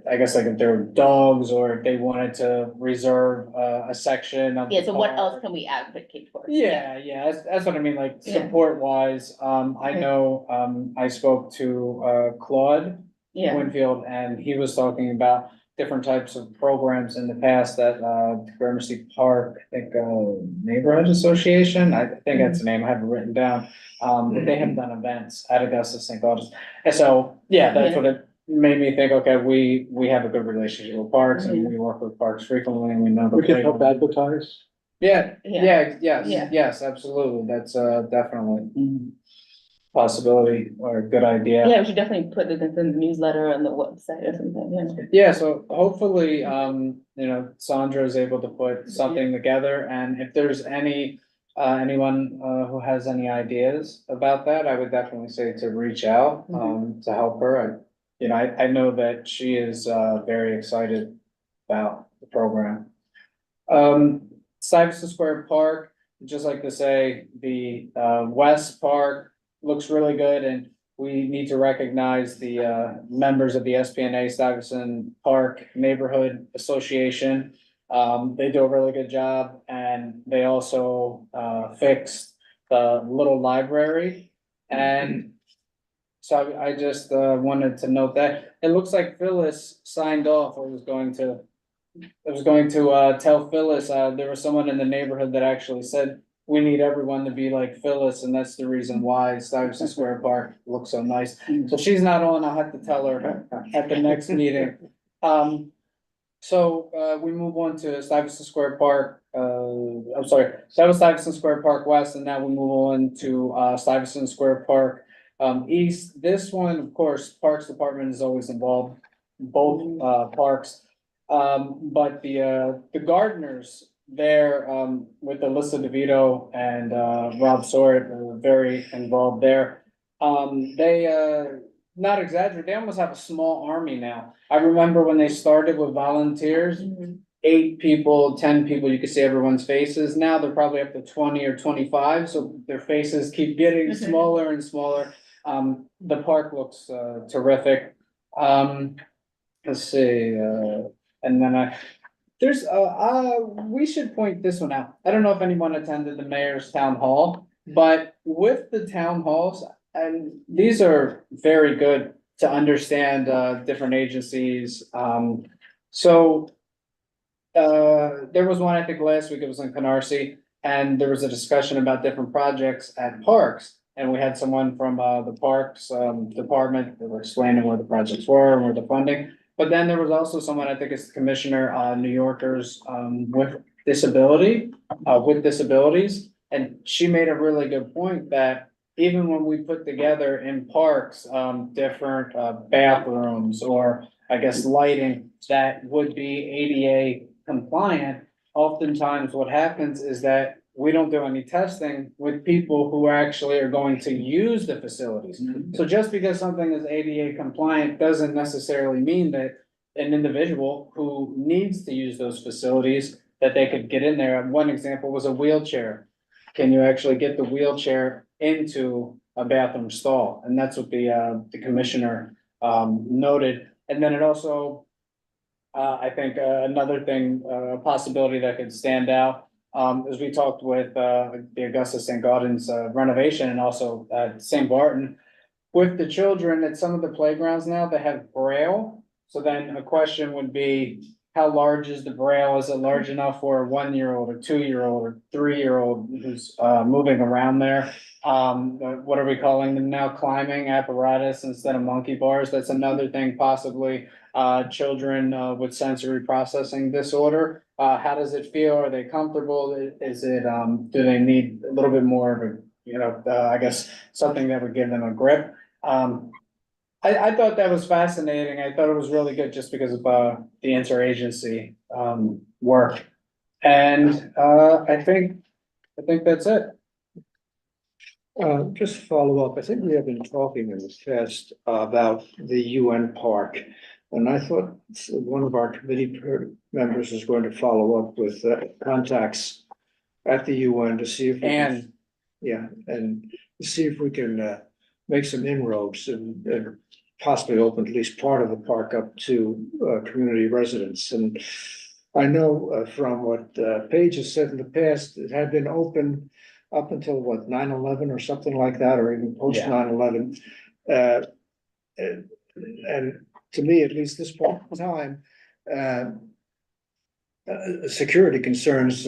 I guess like if there were dogs or if they wanted to reserve a section of. Yeah, so what park. else can we advocate for? Yeah, that's what I mean, like Yeah. support wise, I know, I spoke to Claude Yeah, Winfield, and he was talking about different types of programs in the past that Gramercy Park, I think, Neighborhood Association, I think that's the name, I have it written down. But they have done events at Augusta St. Gaudens. And so, yeah, that's what it made me think, okay, we have a good relationship with parks and we work with parks frequently and we know. We can help advertise. Yes, Yeah. yes, absolutely. That's definitely possibility or a good idea. yeah, we should definitely put it in the newsletter on the website or something, Yeah, so hopefully, Sandra is able to put something together, and if there's anyone who has any ideas about that, I would definitely say to reach out, to help her. I know that she is very excited about the program. Stuyvesant Square Park, just like to say, the West Park looks really good, and we need to recognize the members of the SPNA Stuyvesant Park Neighborhood Association. They do a really good job, and they also fixed the little library. And so I just wanted to note that it looks like Phyllis signed off. I was going to tell Phyllis, there was someone in the neighborhood that actually said, we need everyone to be like Phyllis, and that's the reason why Stuyvesant Square Park looks so nice. So she's not on, I'll have to tell her at the next meeting. So we move on to Stuyvesant Square Park, that was Stuyvesant Square Park West, and now we move on to Stuyvesant Square Park East. This one, of course, Parks Department is always involved, both parks. But the gardeners there, with Alyssa DeVito and Rob Sort are very involved there. They not exaggerate, they almost have a small army now. I remember when they started with volunteers, 8 people, 10 people, you could see everyone's faces. Now they're probably up to 20 or 25, so their faces keep getting smaller and smaller. The park looks terrific. Let's see, and then we should point this one out. I don't know if anyone attended the mayor's town hall, but with the town halls, and these are very good to understand different agencies. So there was one, I think last week, it was in Canarsie, and there was a discussion about different projects at parks. And we had someone from the parks department that were explaining where the projects were and where the funding. But then there was also someone, I think it's the commissioner on New Yorkers with disabilities. And she made a really good point that even when we put together in parks, different bathrooms or I guess lighting that would be ADA compliant, oftentimes what happens is that we don't do any testing with people who actually are going to use the facilities. So just because something is ADA compliant doesn't necessarily mean that an individual who needs to use those facilities, that they could get in there. One example was a wheelchair. Can you actually get the wheelchair into a bathroom stall? And that's what the commissioner noted. And then it also, I think, another thing, a possibility that could stand out, as we talked with, the Augusta St. Gaudens renovation and also at St. Barton. With the children at some of the playgrounds now, they have braille. So then a question would be, how large is the braille? Is it large enough for a 1-year-old or 2-year-old or 3-year-old who's moving around there? What are we calling them now? Climbing apparatus instead of monkey bars. That's another thing possibly. Children with sensory processing disorder. How does it feel? Are they comfortable? Is it, do they need a little bit more of a, you know, I guess something that would give them a grip? I thought that was fascinating. I thought it was really good just because of the interagency work. And I think that's it. Just follow up, I think we have been talking in the past about the UN Park. And I thought one of our committee members is going to follow up with contacts at the UN to see if. we can- And Yeah, and see if we can make some inroads and possibly open at least part of the park up to community residents. And I know from what Paige has said in the past, it had been open up until what, 9/11 or something like that, or even post Yeah. 9/11. And to me, at least this point in time, security concerns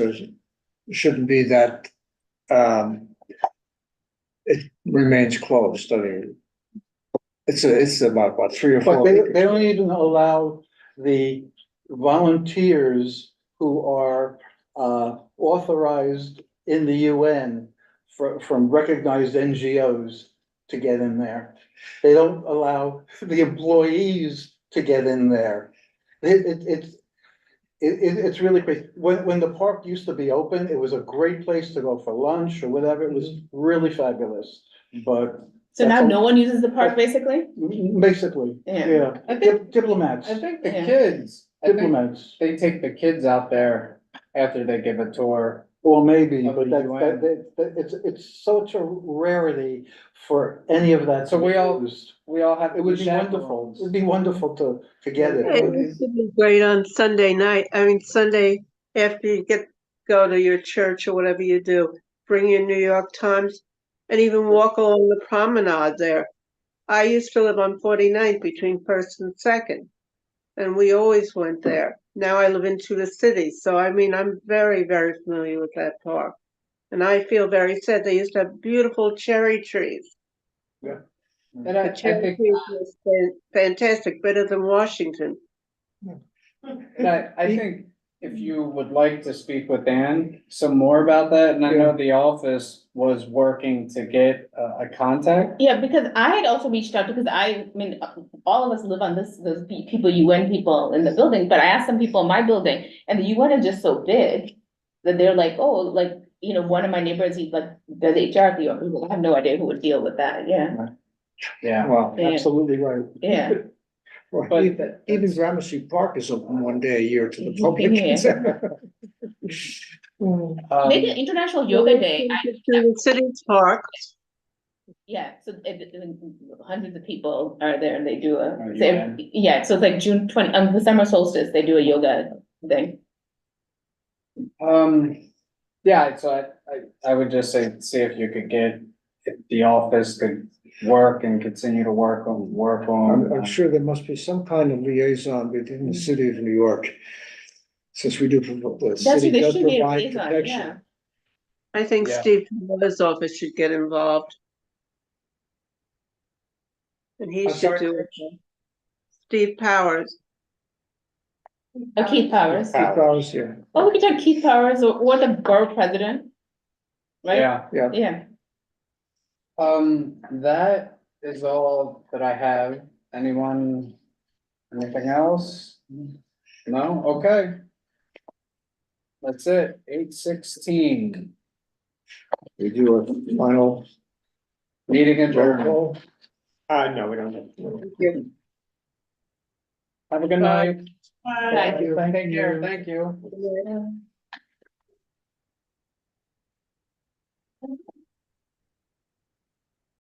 shouldn't be that it remains closed. I mean, it's about what, 3 or 4 But they acres. don't even allow the volunteers who are authorized in the UN from recognized NGOs to get in there. They don't allow the employees to get in there. It's really crazy. When the park used to be open, it was a great place to go for lunch or whatever. It was really fabulous, but. So now no one uses the park, basically? Basically, Yeah. yeah. I think- Diplomats, I think the Yeah. kids, I think diplomats. they take the kids out there after they give a tour. Well, maybe, Of but the it's such a rarity for any of that. So to be we all- used. We all have. It would be wonderful. It'd be wonderful to get It it. used to be great on Sunday night. I mean, Sunday after you go to your church or whatever you do, bring your New York Times and even walk along the promenade there. I used to live on 49th between First and Second, and we always went there. Now I live into the city, so I mean, I'm very, very familiar with that park. And I feel very sad. They used to have beautiful cherry trees. And I The cherry think, trees was fantastic, better than Washington. and I think if you would like to speak with Ann some more about that, and I know the office was working to get a contact. Yeah, because I had also reached out because I mean, all of us live on those people, UN people in the building, but I asked some people in my building and the UN is just so big that they're like, oh, like, you know, one of my neighbors, he's like, does HR deal? I have no idea who would deal with that. Yeah, Yeah. Well, Yeah. absolutely right. yeah. Well, But even Gramercy Park is open one day a year to the public. Maybe International Yoga Day. To the city's park. Yeah, so hundreds of people are there and they do Oh, so, UN. yeah, so it's like June 20, the summer solstice, they do a yoga thing. Yeah, so I would just say, see if you could get, if the office could work and continue to work on. I'm sure there must be some kind of liaison between the city of New York. Since we do, the That's city what they does should be a provide liaison, protection. yeah. I think Yeah. Steve Miller's office should get involved. And he I'm should sorry, do it. Steve Powers. Keith Powers. Keith Powers, yeah. Oh, we could talk Keith Powers or the borough president. Right? Yeah, Yeah. that is all that I have. Anyone, anything else? No, okay. That's it, 8:16. We do a final Meeting roll adjourned. call. No, we don't have. Have a good night. Bye. Take care, thank you.